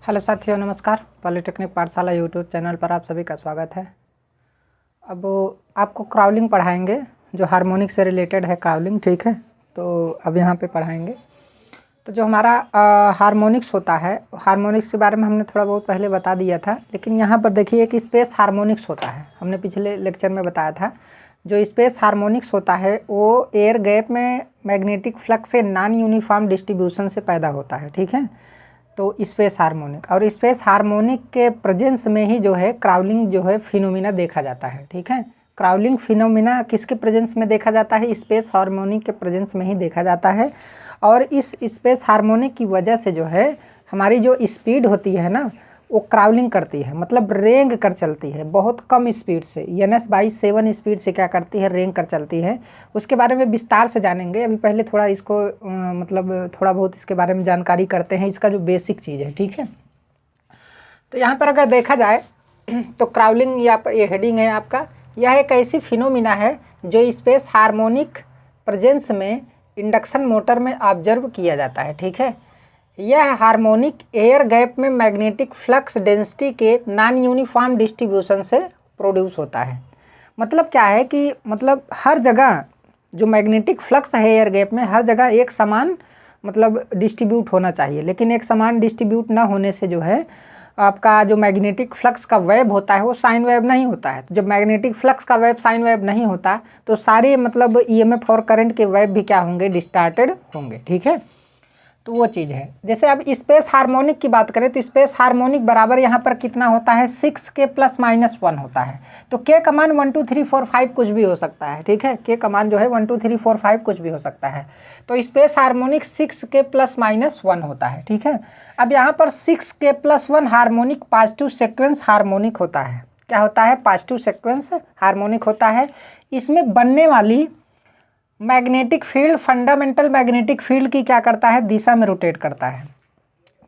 Hello साथियों, नमस्कार। Polytechnic पाठशाला यूट्यूब चैनल पर आप सभी का स्वागत है। अब आपको क्राउलिंग पढ़ाएंगे, जो हार्मोनिक से रिलेटेड है क्राउलिंग, ठीक है। तो अब यहाँ पे पढ़ाएंगे। तो जो हमारा हार्मोनिक्स होता है, हार्मोनिक्स के बारे में हमने थोड़ा बहुत पहले बता दिया था, लेकिन यहाँ पर देखिए एक स्पेस हार्मोनिक्स होता है। हमने पिछले लेक्चर में बताया था। जो स्पेस हार्मोनिक्स होता है वो एयर गैप में मैग्नेटिक फ्लक्स से नॉन यूनिफॉर्म डिस्ट्रीब्यूशन से पैदा होता है, ठीक है। तो स्पेस हार्मोनिक, और स्पेस हार्मोनिक के प्रेजेंस में ही जो है क्राउलिंग जो है फिनोमिना देखा जाता है, ठीक है। क्राउलिंग फिनोमिना किसके प्रेजेंस में देखा जाता है? स्पेस हार्मोनिक के प्रेजेंस में ही देखा जाता है। और इस स्पेस हार्मोनिक की वजह से जो है हमारी जो स्पीड होती है ना, वो क्राउलिंग करती है, मतलब रेंग कर चलती है बहुत कम स्पीड से। NS/7 स्पीड से क्या करती है? रेंग कर चलती है। उसके बारे में विस्तार से जानेंगे। अभी पहले थोड़ा इसको मतलब थोड़ा बहुत इसके बारे में जानकारी करते हैं, इसका जो बेसिक चीज़ है, ठीक है। तो यहाँ पर अगर देखा जाए तो क्राउलिंग, ये हेडिंग है आपका। यह एक ऐसी फिनोमिना है जो स्पेस हार्मोनिक प्रेजेंस में इंडक्शन मोटर में ऑब्जर्व किया जाता है, ठीक है। यह हार्मोनिक एयर गैप में मैग्नेटिक फ्लक्स डेंसिटी के नॉन यूनिफॉर्म डिस्ट्रीब्यूशन से प्रोड्यूस होता है। मतलब क्या है कि मतलब हर जगह जो मैग्नेटिक फ्लक्स है एयर गैप में, हर जगह एक समान मतलब डिस्ट्रीब्यूट होना चाहिए, लेकिन एक समान डिस्ट्रीब्यूट ना होने से जो है आपका जो मैग्नेटिक फ्लक्स का वेव होता है वो साइन वेव नहीं होता है। तो जब मैग्नेटिक फ्लक्स का वेव साइन वेव नहीं होता तो सारे मतलब EMF और करंट के वेव भी क्या होंगे? डिस्टार्टेड होंगे, ठीक है। तो वो चीज़ है। जैसे अब स्पेस हार्मोनिक की बात करें तो स्पेस हार्मोनिक बराबर यहाँ पर कितना होता है? 6K + -1 होता है। तो K का मान 1 2 3 4 5 कुछ भी हो सकता है, ठीक है। K का मान जो है 1 2 3 4 5 कुछ भी हो सकता है। तो स्पेस हार्मोनिक 6K + -1 होता है, ठीक है। अब यहाँ पर 6K + 1 harmonic positive sequence harmonic होता है। क्या होता है? पॉजिटिव सीक्वेंस हार्मोनिक होता है। इसमें बनने वाली magnetic field fundamental magnetic field की क्या करता है? दिशा में रोटेट करता है।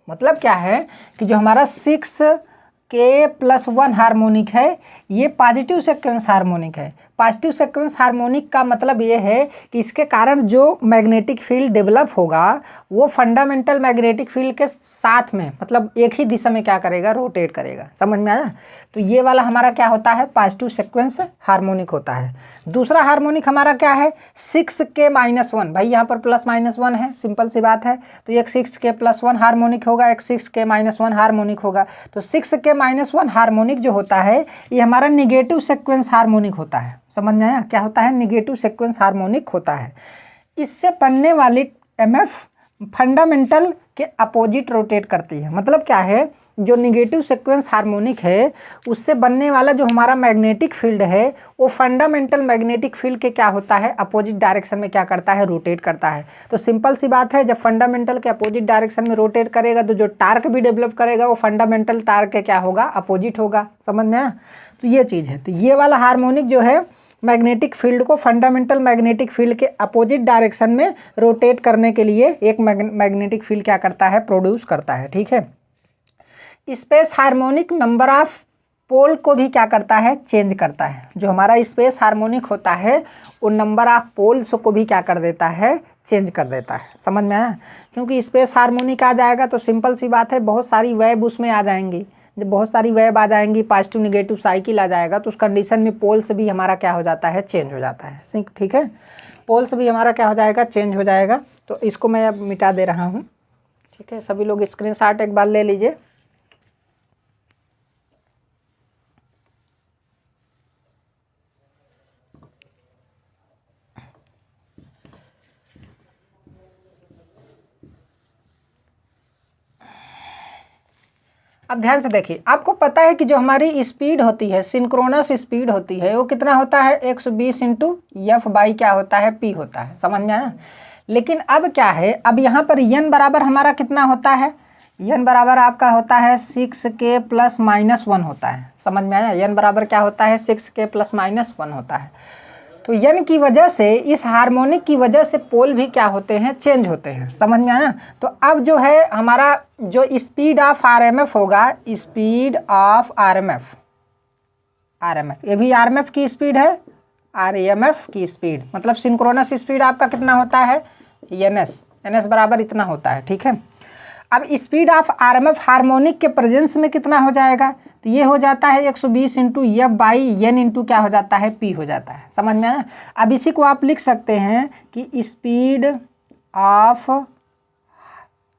मतलब क्या है कि जो हमारा 6K + 1 हार्मोनिक है, ये पॉजिटिव सीक्वेंस हार्मोनिक है। पॉजिटिव सीक्वेंस हार्मोनिक का मतलब ये है कि इसके कारण जो मैग्नेटिक फील्ड डेवलप होगा वो फंडामेंटल मैग्नेटिक फील्ड के साथ में मतलब एक ही दिशा में क्या करेगा? रोटेट करेगा। समझ में आया? तो ये वाला हमारा क्या होता है? पॉजिटिव सीक्वेंस हार्मोनिक होता है। दूसरा हार्मोनिक हमारा क्या है? 6K - 1। भाई यहाँ पर +-1 है, सिंपल सी बात है। तो एक 6K + 1 हार्मोनिक होगा, एक 6K - 1 हार्मोनिक होगा। तो 6K - 1 हार्मोनिक जो होता है ये हमारा निगेटिव सीक्वेंस हार्मोनिक होता है। समझ में आया? क्या होता है? निगेटिव सीक्वेंस हार्मोनिक होता है। इससे बनने वाली MF फंडामेंटल के अपोजिट रोटेट करती है। मतलब क्या है? जो निगेटिव सीक्वेंस हार्मोनिक है उससे बनने वाला जो हमारा मैग्नेटिक फील्ड है वो फंडामेंटल मैग्नेटिक फील्ड के क्या होता है? अपोजिट डायरेक्शन में क्या करता है? रोटेट करता है। तो सिंपल सी बात है, जब फंडामेंटल के अपोजिट डायरेक्शन में रोटेट करेगा तो जो टार्क भी डेवलप करेगा वो फंडामेंटल टार्क के क्या होगा? अपोजिट होगा। समझ में आया? तो ये चीज़ है। तो ये वाला हार्मोनिक जो है मैग्नेटिक फील्ड को फंडामेंटल मैग्नेटिक फील्ड के अपोजिट डायरेक्शन में रोटेट करने के लिए एक मैग्नेटिक फील्ड क्या करता है? प्रोड्यूस करता है, ठीक है। स्पेस हार्मोनिक नंबर ऑफ पोल को भी क्या करता है? चेंज करता है। जो हमारा स्पेस हार्मोनिक होता है वो नंबर ऑफ पोल्स को भी क्या कर देता है? चेंज कर देता है। समझ में आया? क्योंकि स्पेस हार्मोनिक आ जाएगा तो सिंपल सी बात है, बहुत सारी वेव उसमें आ जाएंगी। जब बहुत सारी वेव आ जाएंगी, पॉजिटिव निगेटिव साइकिल आ जाएगा, तो उस कंडीशन में पोल्स भी हमारा क्या हो जाता है? चेंज हो जाता है, ठीक है। पोल्स भी हमारा क्या हो जाएगा? चेंज हो जाएगा। तो इसको मैं अब मिटा दे रहा हूँ, ठीक है। सभी लोग स्क्रीनशॉट एक बार ले लीजिए। अब ध्यान से देखिए, आपको पता है कि जो हमारी स्पीड होती है, सिंक्रोनस स्पीड होती है, वो कितना होता है? 120 × F/ क्या होता है? P होता है। समझ में आया? लेकिन अब क्या है, अब यहाँ पर n बराबर हमारा कितना होता है? n बराबर आपका होता है 6K + -1 होता है। समझ में आया? n बराबर क्या होता है? 6K + -1 होता है। तो n की वजह से, इस हार्मोनिक की वजह से पोल भी क्या होते हैं? चेंज होते हैं। समझ में आया? तो अब जो है हमारा जो स्पीड ऑफ RMF होगा, स्पीड ऑफ RMF, ये भी RMF की स्पीड है, RMF की स्पीड मतलब सिंक्रोनस स्पीड आपका कितना होता है? NS बराबर इतना होता है, ठीक है। अब स्पीड ऑफ आरएमएफ हार्मोनिक के प्रेजेंस में कितना हो जाएगा, तो ये हो जाता है 120 into F by N into क्या हो जाता है, पी हो जाता है। समझ में आया। अब इसी को आप लिख सकते हैं कि speed of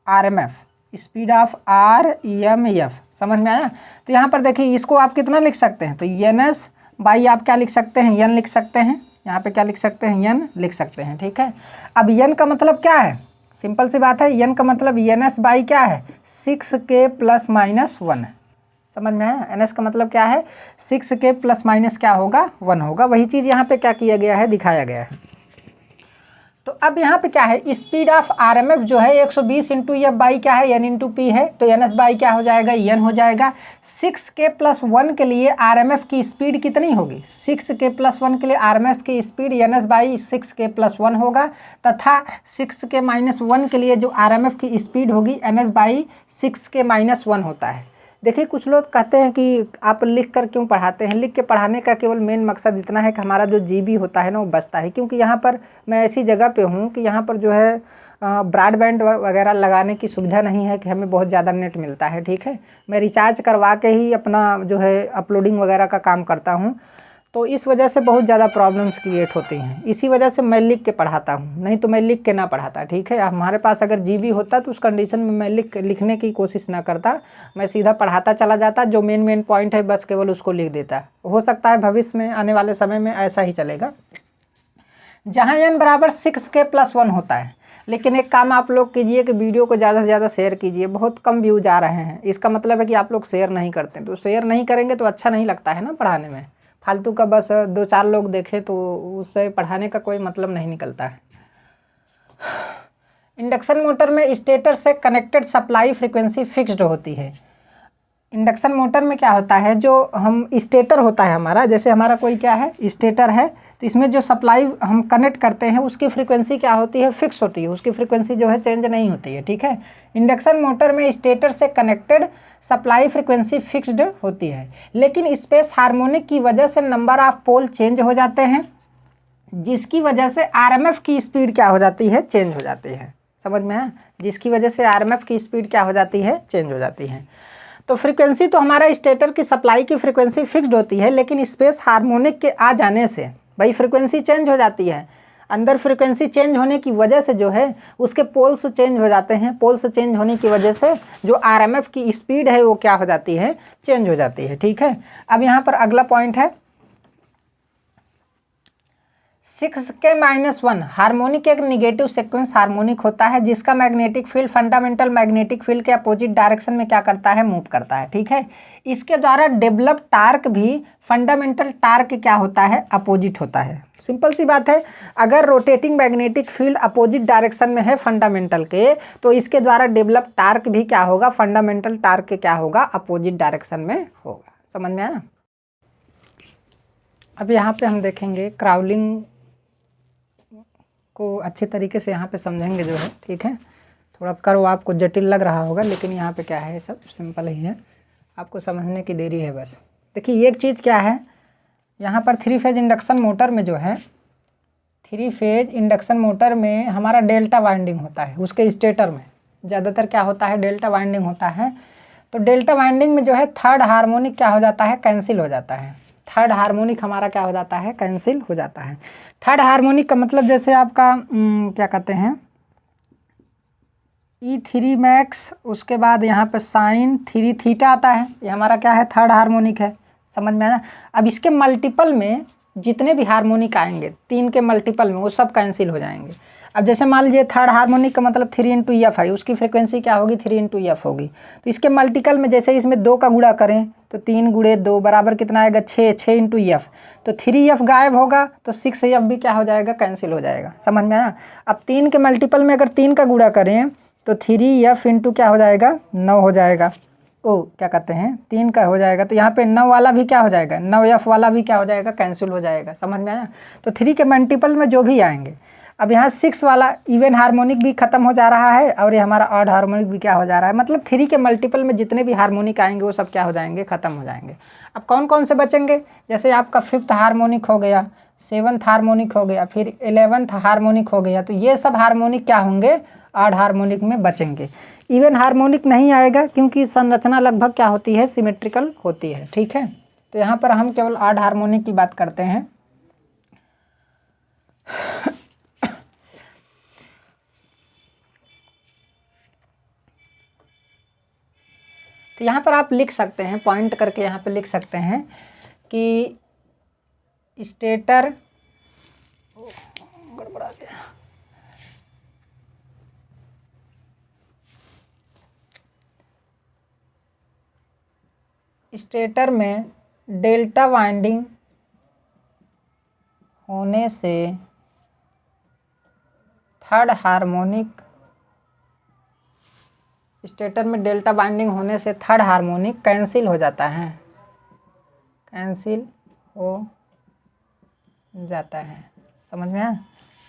RMF, speed of RMF. समझ में आया। तो यहाँ पर देखिए इसको आप कितना लिख सकते हैं, तो एन एस बाई आप क्या लिख सकते हैं, एन लिख सकते हैं। यहाँ पे क्या लिख सकते हैं, एन लिख सकते हैं। ठीक है। अब एन का मतलब क्या है, सिंपल सी बात है, एन का मतलब एन एस बाई क्या है, 6k प्लस माइनस 1 है। समझ में आया। एन एस का मतलब क्या है, 6k प्लस माइनस क्या होगा, 1 होगा। वही चीज़ यहाँ पे क्या किया गया है, दिखाया गया है। तो अब यहाँ पे क्या है, स्पीड ऑफ आरएमएफ जो है 120 इंटू एफ बाई क्या है, एन इंटू पी है। तो एन एस बाई क्या हो जाएगा, एन हो जाएगा। 6k प्लस 1 के लिए आरएमएफ की स्पीड कितनी होगी, 6k प्लस 1 के लिए आरएमएफ की speed N S by 6k plus 1 होगा, तथा 6k माइनस 1 के लिए जो आरएमएफ की स्पीड होगी N S by 6k minus 1 होता है। देखिए कुछ लोग कहते हैं कि आप लिख कर क्यों पढ़ाते हैं, लिख के पढ़ाने का केवल मेन मकसद इतना है कि हमारा जो जीबी होता है ना वो बचता है। क्योंकि यहाँ पर मैं ऐसी जगह पे हूँ कि यहाँ पर जो है ब्रॉडबैंड वगैरह लगाने की सुविधा नहीं है कि हमें बहुत ज़्यादा नेट मिलता है। ठीक है। मैं रिचार्ज करवा के ही अपना जो है अपलोडिंग वगैरह का काम करता हूँ, तो इस वजह से बहुत ज़्यादा प्रॉब्लम्स क्रिएट होती हैं। इसी वजह से मैं लिख के पढ़ाता हूँ, नहीं तो मैं लिख के ना पढ़ाता। ठीक है। हमारे पास अगर जीबी होता तो उस कंडीशन में मैं लिखने की कोशिश ना करता, मैं सीधा पढ़ाता चला जाता, जो मेन पॉइंट है बस केवल उसको लिख देता। हो सकता है भविष्य में आने वाले समय में ऐसा ही चलेगा, जहाँ n बराबर 6k प्लस 1 होता है। लेकिन एक काम आप लोग कीजिए कि वीडियो को ज़्यादा से ज़्यादा शेयर कीजिए। बहुत कम व्यूज आ रहे हैं, इसका मतलब है कि आप लोग शेयर नहीं करते। तो शेयर नहीं करेंगे तो अच्छा नहीं लगता है ना पढ़ाने में। फालतू का बस 2-4 लोग देखें तो उससे पढ़ाने का कोई मतलब नहीं निकलता है। इंडक्शन मोटर में स्टेटर से कनेक्टेड सप्लाई फ्रीक्वेंसी फिक्स्ड होती है। इंडक्शन मोटर में क्या होता है, जो हम स्टेटर होता है हमारा, जैसे हमारा कोई क्या है स्टेटर है, तो इसमें जो सप्लाई हम कनेक्ट करते हैं उसकी फ्रीक्वेंसी क्या होती है, फिक्स होती है। उसकी फ्रीक्वेंसी जो है चेंज नहीं होती है। ठीक है। इंडक्शन मोटर में स्टेटर से कनेक्टेड सप्लाई फ्रीक्वेंसी फिक्स्ड होती है, लेकिन स्पेस हार्मोनिक की वजह से नंबर ऑफ पोल चेंज हो जाते हैं, जिसकी वजह से आरएमएफ की स्पीड क्या हो जाती है, चेंज हो जाती है। समझ में है। जिसकी वजह से आरएमएफ की स्पीड क्या हो जाती है, चेंज हो जाती है। तो फ्रीक्वेंसी तो हमारा स्टेटर की सप्लाई की फ्रीक्वेंसी फिक्स्ड होती है, लेकिन स्पेस हार्मोनिक के आ जाने से भाई फ्रीक्वेंसी चेंज हो जाती है। अंदर फ्रीक्वेंसी चेंज होने की वजह से जो है उसके पोल्स चेंज हो जाते हैं। पोल्स चेंज होने की वजह से जो आरएमएफ की स्पीड है वो क्या हो जाती है, चेंज हो जाती है। ठीक है। अब यहाँ पर अगला पॉइंट है 6k माइनस 1 हार्मोनिक एक निगेटिव सीक्वेंस हार्मोनिक होता है, जिसका magnetic field fundamental magnetic field के अपोजिट डायरेक्शन में क्या करता है, मूव करता है। ठीक है। इसके द्वारा डेवलप टार्क भी फंडामेंटल टार्क क्या होता है, अपोजिट होता है। सिंपल सी बात है, अगर rotating magnetic field opposite direction में है फंडामेंटल के, तो इसके द्वारा डेवलप टार्क भी क्या होगा, फंडामेंटल टार्क के क्या होगा, अपोजिट डायरेक्शन में होगा। समझ में आया। अब यहाँ पे हम देखेंगे क्राउलिंग को अच्छे तरीके से यहाँ पे समझेंगे जो है। ठीक है। थोड़ा कर्व आपको जटिल लग रहा होगा, लेकिन यहाँ पे क्या है, सब सिंपल ही है, आपको समझने की देरी है बस। देखिए एक चीज़ क्या है, यहाँ पर 3 फेज इंडक्शन मोटर में जो है, 3 फेज इंडक्शन मोटर में हमारा डेल्टा वाइंडिंग होता है। उसके स्टेटर में ज़्यादातर क्या होता है, डेल्टा वाइंडिंग होता है। तो डेल्टा वाइंडिंग में जो है थर्ड हार्मोनिक क्या हो जाता है, कैंसिल हो जाता है। थर्ड हार्मोनिक हमारा क्या हो जाता है, कैंसिल हो जाता है। थर्ड हार्मोनिक का मतलब जैसे आपका क्या कहते हैं E3 मैक्स, उसके बाद यहाँ पे साइन 3 थीटा आता है, ये हमारा क्या है, थर्ड हार्मोनिक है। समझ में आया। अब इसके मल्टीपल में जितने भी हार्मोनिक आएंगे 3 के मल्टीपल में वो सब कैंसिल हो जाएंगे। अब जैसे मान लीजिए थर्ड हार्मोनिक का मतलब 3 इंटू एफ है, उसकी फ्रीक्वेंसी क्या होगी, 3 इंटू एफ होगी। तो इसके मल्टीपल में जैसे इसमें 2 का गुणा करें तो 3 गुणे 2 बराबर कितना आएगा, 6 इंटू एफ। तो 3f गायब होगा तो 6f भी क्या हो जाएगा, कैंसिल हो जाएगा। समझ में आया। अब 3 के मल्टीपल में अगर 3 का गुणा करें तो 3f इंटू क्या हो जाएगा, 9 हो जाएगा। ओ क्या कहते हैं 3 का हो जाएगा, तो यहाँ पे 9 वाला भी क्या हो जाएगा, 9f वाला भी क्या हो जाएगा, कैंसिल हो जाएगा। समझ में आया। तो 3 के मल्टीपल में जो भी आएंगे, अब यहाँ 6 वाला इवन हार्मोनिक भी खत्म हो जा रहा है और ये हमारा ऑड हार्मोनिक भी क्या हो जा रहा है। मतलब 3 के मल्टीपल में जितने भी हार्मोनिक आएंगे वो सब क्या हो जाएंगे, खत्म हो जाएंगे। अब कौन कौन से बचेंगे, जैसे आपका 5th हार्मोनिक हो गया, 7th हार्मोनिक हो गया, फिर 11th हार्मोनिक हो गया। तो ये सब हार्मोनिक क्या होंगे, ऑड हार्मोनिक में बचेंगे। इवन हार्मोनिक नहीं आएगा क्योंकि संरचना लगभग क्या होती है, सिमेट्रिकल होती है। ठीक है, तो यहाँ पर हम केवल ऑड हार्मोनिक की बात करते हैं। तो यहाँ पर आप लिख सकते हैं, पॉइंट करके यहाँ पे लिख सकते हैं कि स्टेटर, गड़बड़ा गया, स्टेटर में डेल्टा वाइंडिंग होने से थर्ड हार्मोनिक, स्टेटर में डेल्टा बाइंडिंग होने से थर्ड हार्मोनिक कैंसिल हो जाता है, कैंसिल हो जाता है। समझ में आया?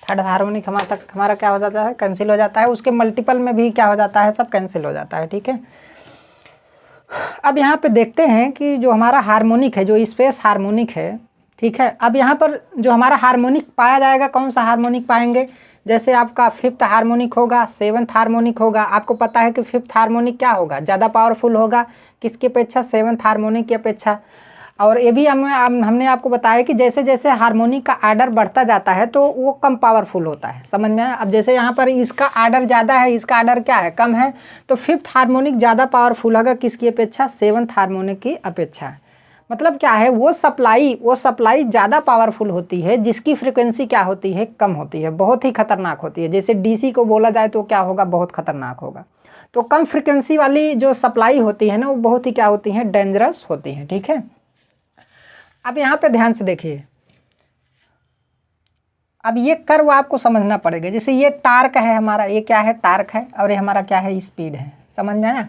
थर्ड हार्मोनिक हमारा क्या हो जाता है, कैंसिल हो जाता है। उसके मल्टीपल में भी क्या हो जाता है, सब कैंसिल हो जाता है। ठीक है, अब यहाँ पे देखते हैं कि जो हमारा हार्मोनिक है, जो स्पेस हार्मोनिक है, ठीक है, अब यहाँ पर जो हमारा हार्मोनिक पाया जाएगा, कौन सा हार्मोनिक पाएंगे? जैसे आपका फिफ्थ हार्मोनिक होगा, सेवन्थ हार्मोनिक होगा। आपको पता है कि फिफ्थ हार्मोनिक क्या होगा, ज़्यादा पावरफुल होगा किसकी अपेक्षा, सेवन्थ हार्मोनिक की अपेक्षा। और ये भी हमने आपको बताया कि जैसे जैसे हार्मोनिक का आर्डर बढ़ता जाता है तो वो कम पावरफुल होता है। समझ में आया? अब जैसे यहाँ पर इसका आर्डर ज़्यादा है, इसका आर्डर क्या है, कम है, तो फिफ्थ हार्मोनिक ज़्यादा पावरफुल होगा किसकी अपेक्षा, सेवन्थ हार्मोनिक की अपेक्षा। मतलब क्या है, वो सप्लाई ज़्यादा पावरफुल होती है जिसकी फ्रिक्वेंसी क्या होती है, कम होती है, बहुत ही खतरनाक होती है। जैसे डीसी को बोला जाए तो क्या होगा, बहुत खतरनाक होगा। तो कम फ्रिक्वेंसी वाली जो सप्लाई होती है ना, वो बहुत ही क्या होती है, डेंजरस होती है। ठीक है, अब यहाँ पे ध्यान से देखिए, अब ये कर्व आपको समझना पड़ेगा। जैसे ये टार्क है हमारा, ये क्या है, टार्क है, और ये हमारा क्या है, स्पीड है। समझ में आया?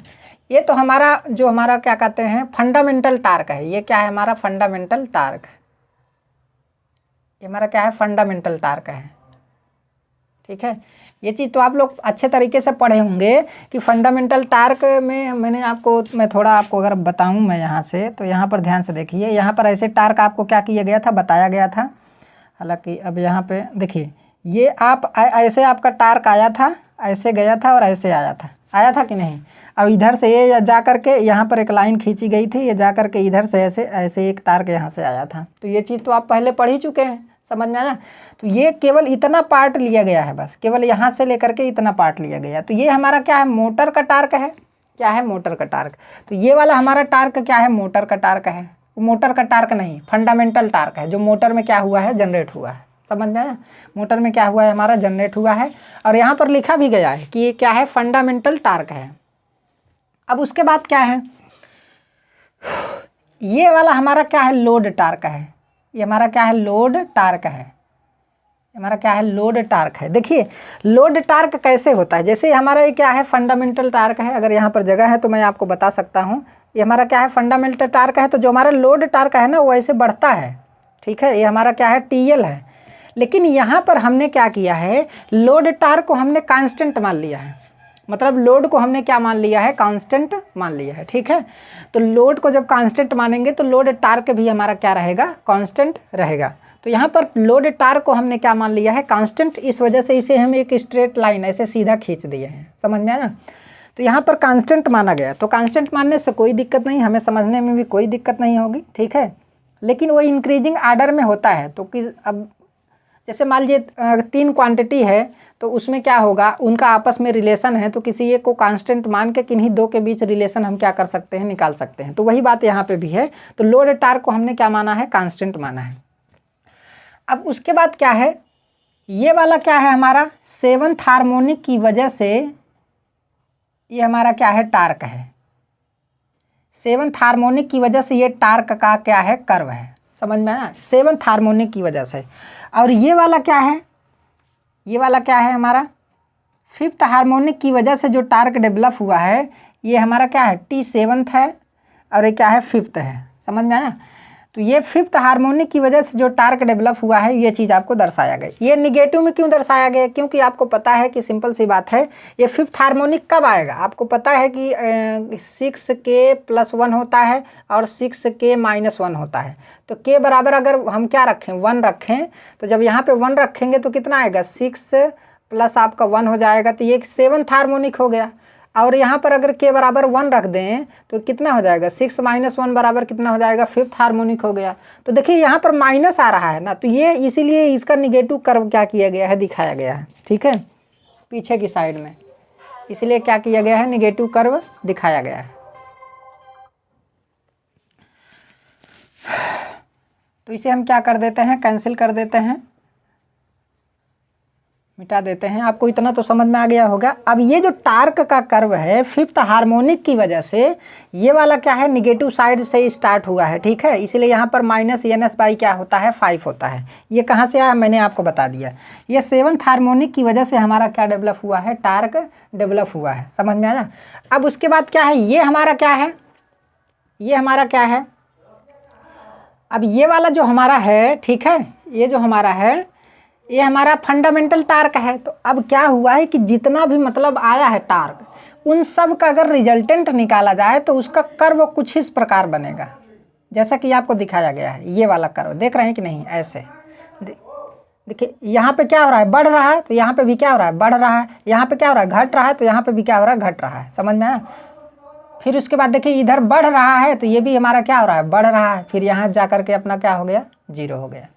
ये तो हमारा जो हमारा क्या कहते हैं, फंडामेंटल टार्क है। ये क्या है, हमारा फंडामेंटल टार्क है। ये हमारा क्या है, फंडामेंटल टार्क है। ठीक है, ये चीज़ तो आप लोग अच्छे तरीके से पढ़े होंगे कि फंडामेंटल टार्क में मैं थोड़ा आपको अगर बताऊं मैं यहाँ से, तो यहाँ पर ध्यान से देखिए, यहाँ पर ऐसे टार्क आपको क्या किया गया था, बताया गया था। हालांकि अब यहाँ पे देखिए, ये आप ऐसे आपका टार्क आया था, ऐसे गया था और ऐसे आया था कि नहीं? अब इधर से ये जा करके यहाँ पर एक लाइन खींची गई थी, ये जा करके इधर से ऐसे ऐसे एक टार्क यहाँ से आया था। तो ये चीज़ तो आप पहले पढ़ ही चुके हैं। समझ में आया? तो ये केवल इतना पार्ट लिया गया है, बस केवल यहाँ से लेकर के इतना पार्ट लिया गया। तो ये हमारा क्या है, मोटर का टार्क है। क्या है, मोटर का टार्क। तो ये वाला हमारा टार्क क्या है, मोटर का टार्क है। मोटर का टार्क नहीं, फंडामेंटल टार्क है, जो मोटर में क्या हुआ है, जनरेट हुआ है। समझ में आया? मोटर में क्या हुआ है, हमारा जनरेट हुआ है। और यहाँ पर लिखा भी गया है कि ये क्या है, फंडामेंटल टार्क है। अब उसके बाद क्या है, ये वाला हमारा क्या है, लोड टार्क है। ये हमारा क्या है, लोड टार्क है। हमारा क्या है, लोड टार्क है। देखिए लोड टार्क कैसे होता है, जैसे हमारा ये क्या है, फंडामेंटल टार्क है। अगर यहाँ पर जगह है तो मैं आपको बता सकता हूँ। ये हमारा क्या है, फंडामेंटल टार्क है। तो जो हमारा लोड टार्क है ना, वो ऐसे बढ़ता है। ठीक है, ये हमारा क्या है, TL है। लेकिन यहाँ पर हमने क्या किया है, लोड टार्क को हमने कांस्टेंट मान लिया है। मतलब लोड को हमने क्या मान लिया है, कांस्टेंट मान लिया है। ठीक है, तो लोड को जब कांस्टेंट मानेंगे तो लोड टार्क भी हमारा क्या रहेगा, कांस्टेंट रहेगा। तो यहाँ पर लोड टार्क को हमने क्या मान लिया है, कांस्टेंट। इस वजह से इसे हम एक स्ट्रेट लाइन ऐसे सीधा खींच दिए हैं। समझ में आया? तो यहाँ पर कांस्टेंट माना गया। तो कांस्टेंट मानने से कोई दिक्कत नहीं, हमें समझने में भी कोई दिक्कत नहीं होगी। ठीक है, लेकिन वो इंक्रीजिंग आर्डर में होता है। तो अब जैसे मान लीजिए 3 क्वांटिटी है, तो उसमें क्या होगा, उनका आपस में रिलेशन है। तो किसी एक को कांस्टेंट मान के किन्हीं 2 के बीच रिलेशन हम क्या कर सकते हैं, निकाल सकते हैं। तो वही बात यहाँ पे भी है। तो लोड टार्क को हमने क्या माना है, कांस्टेंट माना है। अब उसके बाद क्या है, ये वाला क्या है हमारा, सेवन्थ हार्मोनिक की वजह से ये हमारा क्या है, टार्क है। सेवन्थ हार्मोनिक की वजह से ये टार्क का क्या है, कर्व है। समझ में आया? सेवन्थ हार्मोनिक की वजह से। और ये वाला क्या है, ये वाला क्या है हमारा, फिफ्थ हार्मोनिक की वजह से जो टार्क डेवलप हुआ है, ये हमारा क्या है, T7 है, और ये क्या है, फिफ्थ है। समझ में आया? तो ये फिफ्थ हार्मोनिक की वजह से जो टार्क डेवलप हुआ है, ये चीज़ आपको दर्शाया गया। ये निगेटिव में क्यों दर्शाया गया, क्योंकि आपको पता है कि सिंपल सी बात है, ये फिफ्थ हार्मोनिक कब आएगा। आपको पता है कि 6k+1 होता है और 6k-1 होता है। तो k बराबर अगर हम क्या रखें, 1 रखें, तो जब यहाँ पे 1 रखेंगे तो कितना आएगा, 6 प्लस आपका 1 हो जाएगा, तो ये 7th हार्मोनिक हो गया। और यहाँ पर अगर k बराबर 1 रख दें तो कितना हो जाएगा, 6 - 1 बराबर कितना हो जाएगा, 5th हार्मोनिक हो गया। तो देखिए यहाँ पर माइनस आ रहा है ना, तो ये इसीलिए इसका निगेटिव कर्व क्या किया गया है, दिखाया गया है। ठीक है, पीछे की साइड में इसलिए क्या किया गया है, निगेटिव कर्व दिखाया गया है। तो इसे हम क्या कर देते हैं, कैंसिल कर देते हैं, मिटा देते हैं। आपको इतना तो समझ में आ गया होगा। अब ये जो टार्क का कर्व है 5th हार्मोनिक की वजह से ये वाला क्या है, निगेटिव साइड से स्टार्ट हुआ है। ठीक है, इसलिए यहाँ पर -ns क्या होता है, 5 होता है। ये कहाँ से आया, मैंने आपको बता दिया। ये 7th हार्मोनिक की वजह से हमारा क्या डेवलप हुआ है, टार्क डेवलप हुआ है। समझ में आया। अब उसके बाद क्या है, ये हमारा क्या है, ये हमारा क्या है, अब ये वाला जो हमारा है, ठीक है, ये जो हमारा है ये हमारा फंडामेंटल टार्क है। तो अब क्या हुआ है कि जितना भी मतलब आया है टार्क, उन सब का अगर रिजल्टेंट निकाला जाए तो उसका कर्व कुछ इस प्रकार बनेगा, जैसा कि आपको दिखाया गया है। ये वाला कर्व देख रहे हैं कि नहीं, ऐसे देखिए यहाँ पे क्या हो रहा है, बढ़ रहा है, तो यहाँ पे भी क्या हो रहा है, बढ़ रहा है। यहाँ पे क्या हो रहा है, घट रहा है, तो यहाँ पे भी क्या हो रहा है, घट रहा है। समझ में आया। फिर उसके बाद देखिए इधर बढ़ रहा है, तो ये भी हमारा क्या हो रहा है, बढ़ रहा है। फिर यहाँ जा करके अपना क्या हो गया, 0 हो गया।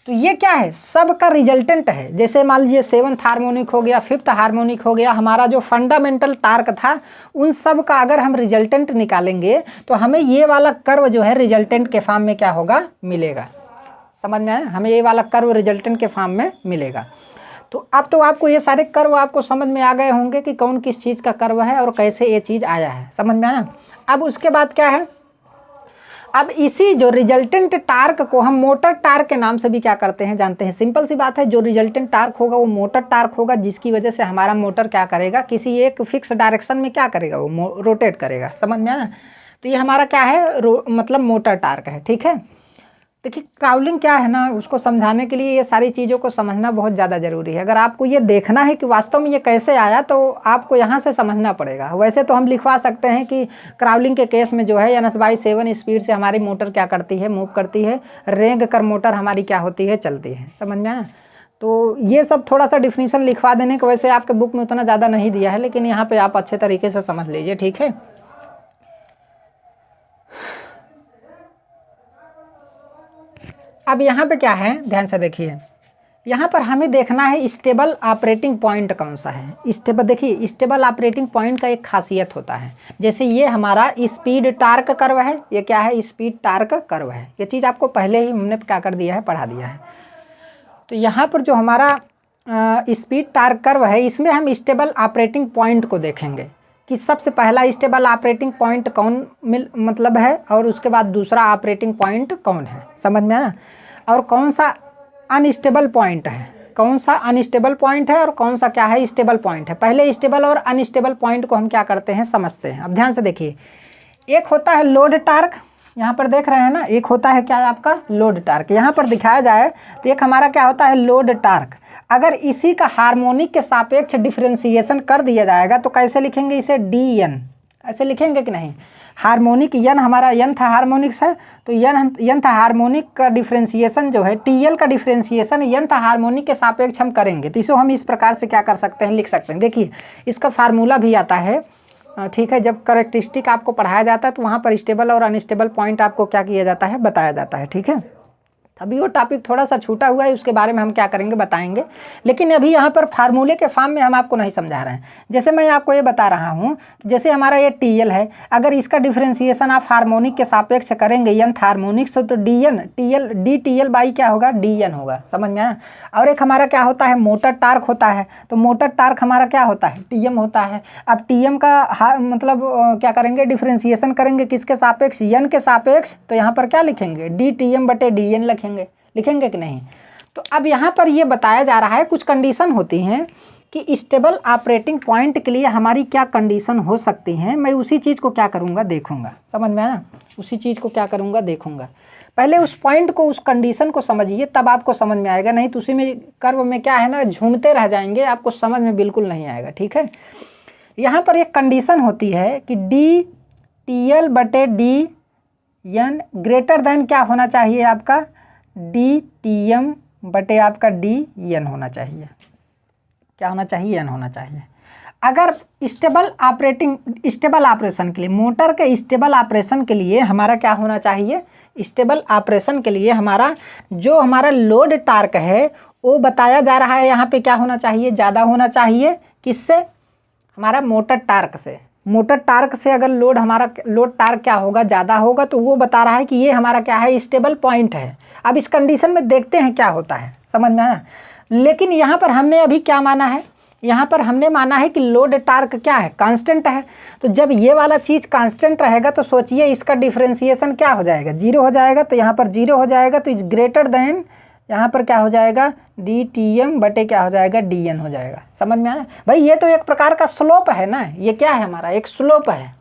तो ये क्या है, सब का रिजल्टेंट है। जैसे मान लीजिए 7th हार्मोनिक हो गया, 5th हार्मोनिक हो गया, हमारा जो फंडामेंटल टार्क था उन सब का अगर हम रिजल्टेंट निकालेंगे तो हमें ये वाला कर्व जो है रिजल्टेंट के फॉर्म में क्या होगा, मिलेगा। समझ में आया, हमें ये वाला कर्व रिजल्टेंट के फॉर्म में मिलेगा। तो अब तो आपको ये सारे कर्व आपको समझ में आ गए होंगे कि कौन किस चीज़ का कर्व है और कैसे ये चीज़ आया है। समझ में आया। अब उसके बाद क्या है, अब इसी जो रिजल्टेंट टार्क को हम मोटर टार्क के नाम से भी क्या करते हैं, जानते हैं। सिंपल सी बात है, जो रिजल्टेंट टार्क होगा वो मोटर टार्क होगा, जिसकी वजह से हमारा मोटर क्या करेगा, किसी एक फिक्स डायरेक्शन में क्या करेगा, वो रोटेट करेगा। समझ में आया। तो ये हमारा क्या है, मतलब मोटर टार्क है। ठीक है, देखिए क्राउलिंग क्या है ना, उसको समझाने के लिए ये सारी चीज़ों को समझना बहुत ज़्यादा ज़रूरी है। अगर आपको ये देखना है कि वास्तव में ये कैसे आया तो आपको यहाँ से समझना पड़ेगा। वैसे तो हम लिखवा सकते हैं कि क्राउलिंग के केस में जो है ns/7 स्पीड से हमारी मोटर क्या करती है, मूव करती है। रेंग कर मोटर हमारी क्या होती है, चलती है। समझ में आया। तो ये सब थोड़ा सा डिफिनीशन लिखवा देने को वैसे आपके बुक में उतना ज़्यादा नहीं दिया है, लेकिन यहाँ पर आप अच्छे तरीके से समझ लीजिए। ठीक है, अब यहाँ पे क्या है, ध्यान से देखिए। यहाँ पर हमें देखना है स्टेबल ऑपरेटिंग पॉइंट कौन सा है। स्टेबल, देखिए स्टेबल ऑपरेटिंग पॉइंट का एक खासियत होता है। जैसे ये हमारा स्पीड टार्क कर्व है, ये क्या है, स्पीड टार्क कर्व है। ये चीज़ आपको पहले ही हमने क्या कर दिया है, पढ़ा दिया है। तो यहाँ पर जो हमारा स्पीड टार्क कर्व है, इसमें हम स्टेबल ऑपरेटिंग पॉइंट को देखेंगे कि सबसे पहला स्टेबल ऑपरेटिंग पॉइंट कौन मतलब है, और उसके बाद दूसरा ऑपरेटिंग पॉइंट कौन है। समझ में आया। और कौन सा अनस्टेबल पॉइंट है, कौन सा अनस्टेबल पॉइंट है और कौन सा क्या है, स्टेबल पॉइंट है। पहले स्टेबल और अनस्टेबल पॉइंट को हम क्या करते हैं, समझते हैं। अब ध्यान से देखिए, एक होता है लोड टार्क, यहाँ पर देख रहे हैं ना, एक होता है क्या आपका लोड टार्क। यहाँ पर दिखाया जाए तो एक हमारा क्या होता है, लोड टार्क। अगर इसी का हार्मोनिक के सापेक्ष डिफरेंशिएशन कर दिया जाएगा तो कैसे लिखेंगे इसे, dn, ऐसे लिखेंगे कि नहीं। हार्मोनिक n हमारा nth हार्मोनिक्स है, तो nth हार्मोनिक का डिफरेंशिएशन जो है, TL का डिफरेंशिएशन nth हार्मोनिक के सापेक्ष हम करेंगे। तो इसे हम इस प्रकार से क्या कर सकते हैं, लिख सकते हैं। देखिए इसका फार्मूला भी आता है। ठीक है, जब करेक्टरिस्टिक आपको पढ़ाया जाता है तो वहाँ पर स्टेबल और अनस्टेबल पॉइंट आपको क्या किया जाता है, बताया जाता है। ठीक है, अभी वो टॉपिक थोड़ा सा छूटा हुआ है, उसके बारे में हम क्या करेंगे, बताएंगे। लेकिन अभी यहाँ पर फार्मूले के फॉर्म में हम आपको नहीं समझा रहे हैं। जैसे मैं आपको ये बता रहा हूँ, जैसे हमारा ये TL है, अगर इसका डिफरेंशिएशन आप हार्मोनिक के सापेक्ष करेंगे nth हार्मोनिक से, तो dTL बाई क्या होगा, dn होगा। समझ में आया। और एक हमारा क्या होता है, मोटर टार्क होता है। तो मोटर टार्क हमारा क्या होता है, TM होता है। अब TM का मतलब क्या करेंगे, डिफरेंशिएशन करेंगे किसके सापेक्ष, n के सापेक्ष। तो यहाँ पर क्या लिखेंगे, dTM/dn लिखेंगे कि नहीं। तो अब यहाँ पर ये बताया जा रहा है, कुछ कंडीशन होती हैं कि स्टेबल ऑपरेटिंग पॉइंट के लिए हमारी क्या कंडीशन हो सकती हैं। मैं उसी चीज़ को क्या करूँगा, देखूँगा। समझ में आया, उसी चीज़ को क्या करूँगा, देखूँगा। पहले उस पॉइंट को, उस कंडीशन को समझिए, तब आपको समझ में आएगा। नहीं तो उसी में कर्व में क्या है ना, झूमते रह जाएंगे, आपको समझ में बिल्कुल नहीं आएगा। ठीक है, यहाँ पर एक कंडीशन होती है कि dTL/dn ग्रेटर देन क्या होना चाहिए, आपका dTM/ आपका dn होना चाहिए। क्या होना चाहिए, n होना चाहिए। अगर स्टेबल ऑपरेशन के लिए, मोटर के स्टेबल ऑपरेशन के लिए हमारा क्या होना चाहिए, स्टेबल ऑपरेशन के लिए हमारा जो हमारा लोड टार्क है वो बताया जा रहा है यहाँ पे क्या होना चाहिए, ज़्यादा होना चाहिए। किससे, हमारा मोटर टार्क से। मोटर टार्क से अगर लोड टार्क क्या होगा, ज़्यादा होगा, तो वो बता रहा है कि ये हमारा क्या है, स्टेबल पॉइंट है। अब इस कंडीशन में देखते हैं क्या होता है, समझ में आया। लेकिन यहाँ पर हमने अभी क्या माना है, यहाँ पर हमने माना है कि लोड टार्क क्या है, कांस्टेंट है। तो जब ये वाला चीज़ कांस्टेंट रहेगा तो सोचिए इसका डिफरेंशिएशन क्या हो जाएगा, 0 हो जाएगा। तो यहाँ पर 0 हो जाएगा तो इज ग्रेटर देन, यहाँ पर क्या हो जाएगा, dTm बटे क्या हो जाएगा, dN हो जाएगा। समझ में आया भाई। ये तो एक प्रकार का स्लोप है ना, ये क्या है हमारा, एक स्लोप है,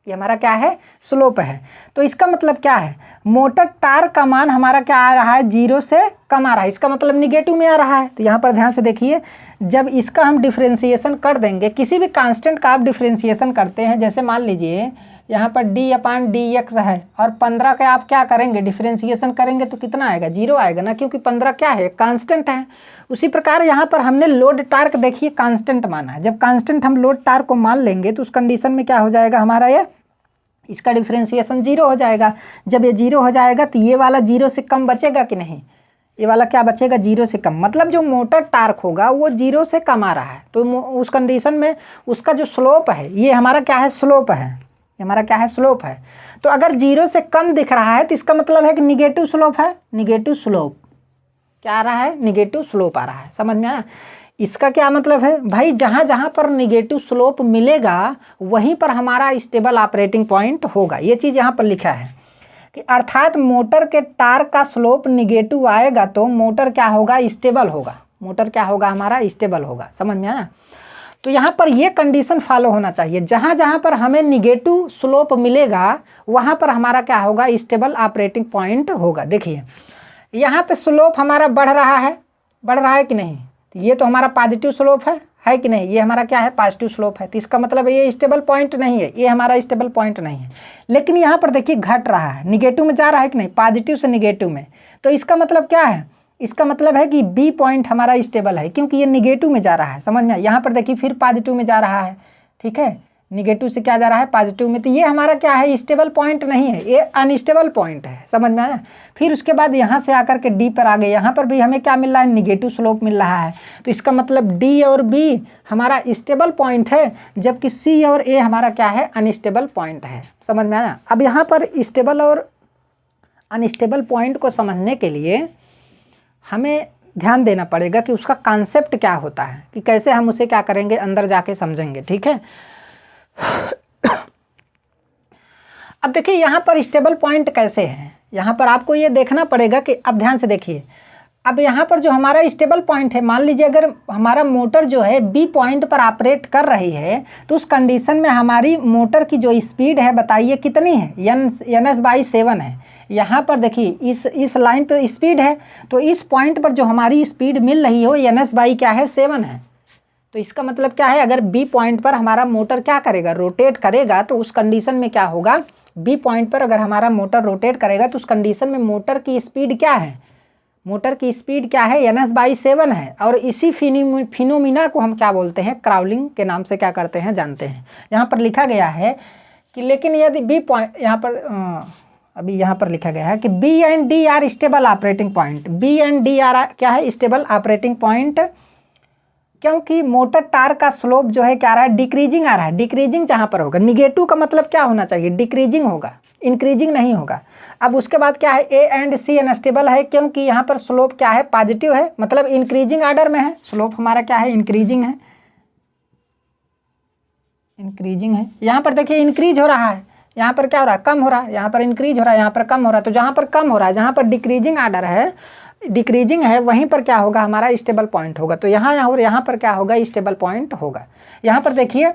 ये हमारा क्या है, स्लोप है। तो इसका मतलब क्या है, मोटर टार्क का मान हमारा क्या आ रहा है, 0 से कम आ रहा है, इसका मतलब निगेटिव में आ रहा है। तो यहाँ पर ध्यान से देखिए, जब इसका हम डिफ्रेंशिएशन कर देंगे, किसी भी कांस्टेंट का आप डिफ्रेंशिएशन करते हैं, जैसे मान लीजिए यहाँ पर d/dx है और 15 का आप क्या करेंगे, डिफ्रेंशिएशन करेंगे तो कितना आएगा, 0 आएगा ना, क्योंकि 15 क्या है, कांस्टेंट है। उसी प्रकार यहाँ पर हमने लोड टार्क देखिए कांस्टेंट माना है। जब कांस्टेंट हम लोड टार्क को मान लेंगे तो उस कंडीशन में क्या हो जाएगा हमारा, ये इसका डिफ्रेंशिएशन 0 हो जाएगा। जब ये 0 हो जाएगा तो ये वाला 0 से कम बचेगा कि नहीं, ये वाला क्या बचेगा, 0 से कम। मतलब जो मोटर टार्क होगा वो 0 से कम आ रहा है। तो उस कंडीशन में उसका जो स्लोप है, ये हमारा क्या है, स्लोप है, ये हमारा क्या है, स्लोप है। तो अगर 0 से कम दिख रहा है तो इसका मतलब है कि निगेटिव स्लोप है, निगेटिव स्लोप क्या आ रहा है, निगेटिव स्लोप आ रहा है। समझ में आया। इसका क्या मतलब है भाई, जहाँ जहाँ पर निगेटिव स्लोप मिलेगा वहीं पर हमारा स्टेबल ऑपरेटिंग पॉइंट होगा। ये चीज़ यहाँ पर लिखा है कि अर्थात मोटर के टार्क का स्लोप निगेटिव आएगा तो मोटर क्या होगा, स्टेबल होगा, मोटर क्या होगा हमारा, स्टेबल होगा। समझ में आया। तो यहाँ पर ये कंडीशन फॉलो होना चाहिए, जहाँ जहाँ पर हमें निगेटिव स्लोप मिलेगा वहाँ पर हमारा क्या होगा, स्टेबल ऑपरेटिंग पॉइंट होगा। देखिए यहाँ पे स्लोप हमारा बढ़ रहा है कि नहीं, तो ये तो हमारा पॉजिटिव स्लोप है कि नहीं, ये हमारा क्या है, पॉजिटिव स्लोप है। तो इसका मतलब ये स्टेबल पॉइंट नहीं है, ये हमारा स्टेबल पॉइंट नहीं है। लेकिन यहाँ पर देखिए घट रहा है, निगेटिव में जा रहा है कि नहीं, पॉजिटिव से निगेटिव में। तो इसका मतलब क्या है, इसका मतलब है कि बी पॉइंट हमारा स्टेबल है, क्योंकि ये निगेटिव में जा रहा है। समझ में, यहाँ पर देखिए फिर पॉजिटिव में जा रहा है, ठीक है, निगेटिव से क्या जा रहा है, पॉजिटिव में। तो ये हमारा क्या है, स्टेबल पॉइंट नहीं है, ये अनस्टेबल पॉइंट है। समझ में आया। फिर उसके बाद यहाँ से आकर के डी पर आ गए, यहाँ पर भी हमें क्या मिल रहा है, निगेटिव स्लोप मिल रहा है। तो इसका मतलब डी और बी हमारा स्टेबल पॉइंट है, जबकि सी और ए हमारा क्या है, अनस्टेबल पॉइंट है। समझ में आया। अब यहाँ पर स्टेबल और अनस्टेबल पॉइंट को समझने के लिए हमें ध्यान देना पड़ेगा कि उसका कॉन्सेप्ट क्या होता है, कि कैसे हम उसे क्या करेंगे, अंदर जाके समझेंगे। ठीक है। अब देखिए यहाँ पर स्टेबल पॉइंट कैसे है, यहाँ पर आपको ये देखना पड़ेगा कि अब ध्यान से देखिए, अब यहाँ पर जो हमारा स्टेबल पॉइंट है, मान लीजिए अगर हमारा मोटर जो है बी पॉइंट पर ऑपरेट कर रही है तो उस कंडीशन में हमारी मोटर की जो स्पीड है बताइए कितनी है, NS/7 है। यहाँ पर देखिए इस लाइन पर स्पीड है, तो इस पॉइंट पर जो हमारी स्पीड मिल रही हो NS/ क्या है, 7 है। तो इसका मतलब क्या है, अगर बी पॉइंट पर हमारा मोटर क्या करेगा, रोटेट करेगा, तो उस कंडीशन में क्या होगा, बी पॉइंट पर अगर हमारा मोटर रोटेट करेगा तो उस कंडीशन में मोटर की स्पीड क्या है, मोटर की स्पीड क्या है, NS/7 है। और इसी फिनोमिना को हम क्या बोलते हैं, क्राउलिंग के नाम से क्या करते हैं, जानते हैं। यहाँ पर लिखा गया है कि लेकिन यदि बी पॉइंट, यहाँ पर अभी यहाँ पर लिखा गया है कि B and D are stable operating point, B and D are क्या है, स्टेबल ऑपरेटिंग पॉइंट, क्योंकि मोटर टार्क का स्लोप जो है क्या आ रहा है, डिक्रीजिंग आ रहा है। डिक्रीजिंग जहाँ पर होगा, निगेटिव का मतलब क्या होना चाहिए, डिक्रीजिंग होगा, इंक्रीजिंग नहीं होगा। अब उसके बाद क्या है, ए एंड सी अनस्टेबल है, क्योंकि यहाँ पर स्लोप क्या है, पॉजिटिव है, मतलब इंक्रीजिंग ऑर्डर में है। स्लोप हमारा क्या है, इंक्रीजिंग है, इंक्रीजिंग है। यहाँ पर देखिए इंक्रीज हो रहा है, यहाँ पर क्या हो रहा है, कम हो रहा है, यहाँ पर इंक्रीज हो रहा है, यहाँ पर कम हो रहा है। तो जहाँ पर कम हो रहा है, जहाँ पर डिक्रीजिंग ऑर्डर है, डिक्रीजिंग है, वहीं पर क्या होगा, हमारा स्टेबल पॉइंट होगा। तो यहाँ और यहाँ पर क्या होगा, स्टेबल पॉइंट होगा। यहाँ पर देखिए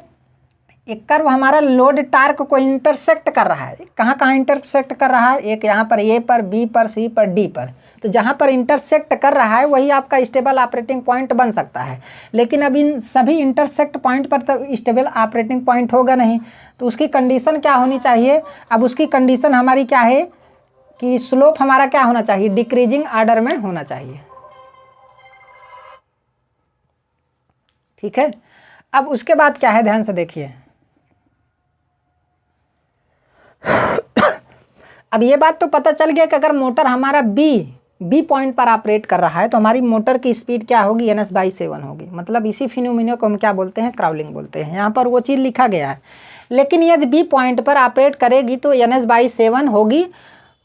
एक कर्व हमारा लोड टार्क को इंटरसेक्ट कर रहा है। कहाँ कहाँ इंटरसेक्ट कर रहा है, एक यहाँ पर ए पर, बी पर, सी पर, डी पर। तो जहाँ पर इंटरसेक्ट कर रहा है वही आपका स्टेबल ऑपरेटिंग पॉइंट बन सकता है। लेकिन अब इन सभी इंटरसेक्ट पॉइंट पर तो स्टेबल ऑपरेटिंग पॉइंट होगा नहीं, तो उसकी कंडीशन क्या होनी चाहिए। अब उसकी कंडीशन हमारी क्या है कि स्लोप हमारा क्या होना चाहिए, डिक्रीजिंग ऑर्डर में होना चाहिए। ठीक है। अब उसके बाद क्या है, ध्यान से देखिए। अब ये बात तो पता चल गया कि अगर मोटर हमारा बी पॉइंट पर ऑपरेट कर रहा है तो हमारी मोटर की स्पीड क्या होगी, NS/7 होगी। मतलब इसी फिनोमिना को हम क्या बोलते हैं, क्राउलिंग बोलते हैं। यहाँ पर वो चीज़ लिखा गया है। लेकिन यदि बी पॉइंट पर ऑपरेट करेगी तो NS/7 होगी,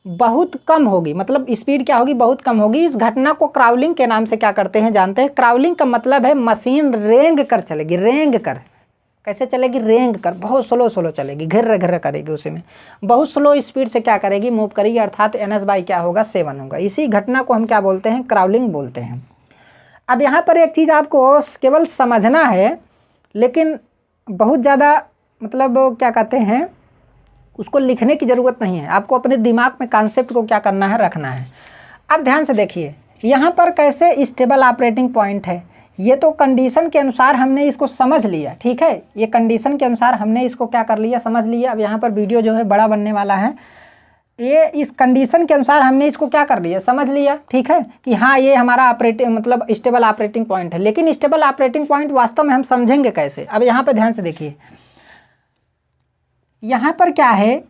बहुत कम होगी। मतलब स्पीड क्या होगी, बहुत कम होगी। इस घटना को क्राउलिंग के नाम से क्या करते हैं, जानते हैं। क्राउलिंग का मतलब है मशीन रेंग कर चलेगी, रेंग कर। कैसे चलेगी, रेंग कर, बहुत स्लो चलेगी, घिर्र घिर्र करेगी। उसी में बहुत स्लो स्पीड से क्या करेगी, मूव करेगी, अर्थात NS/ क्या होगा, 7 होगा। इसी घटना को हम क्या बोलते हैं, क्राउलिंग बोलते हैं। अब यहाँ पर एक चीज़ आपको केवल समझना है, लेकिन बहुत ज़्यादा मतलब क्या कहते हैं, उसको लिखने की ज़रूरत नहीं है। आपको अपने दिमाग में कॉन्सेप्ट को क्या करना है, रखना है। अब ध्यान से देखिए, यहाँ पर कैसे स्टेबल ऑपरेटिंग पॉइंट है। ये तो कंडीशन के अनुसार हमने इसको समझ लिया, ठीक है। ये कंडीशन के अनुसार हमने इसको क्या कर लिया, समझ लिया। अब यहाँ पर वीडियो जो है बड़ा बनने वाला है। ये इस कंडीशन के अनुसार हमने इसको क्या कर लिया, समझ लिया, ठीक है, कि हाँ ये हमारा ऑपरेटिंग मतलब स्टेबल ऑपरेटिंग पॉइंट है। लेकिन स्टेबल ऑपरेटिंग पॉइंट वास्तव में हम समझेंगे कैसे। अब यहाँ पर ध्यान से देखिए, यहाँ पर क्या है,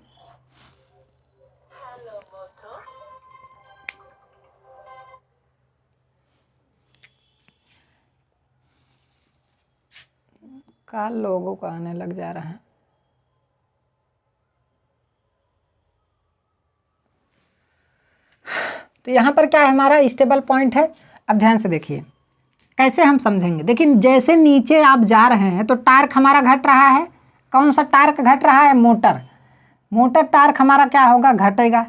का लोगों को आने लग जा रहा है। तो यहाँ पर क्या है, हमारा स्टेबल पॉइंट है। अब ध्यान से देखिए कैसे हम समझेंगे। देखिए जैसे नीचे आप जा रहे हैं तो टार्क हमारा घट रहा है। कौन सा टार्क घट रहा है, मोटर टार्क हमारा क्या होगा, घटेगा।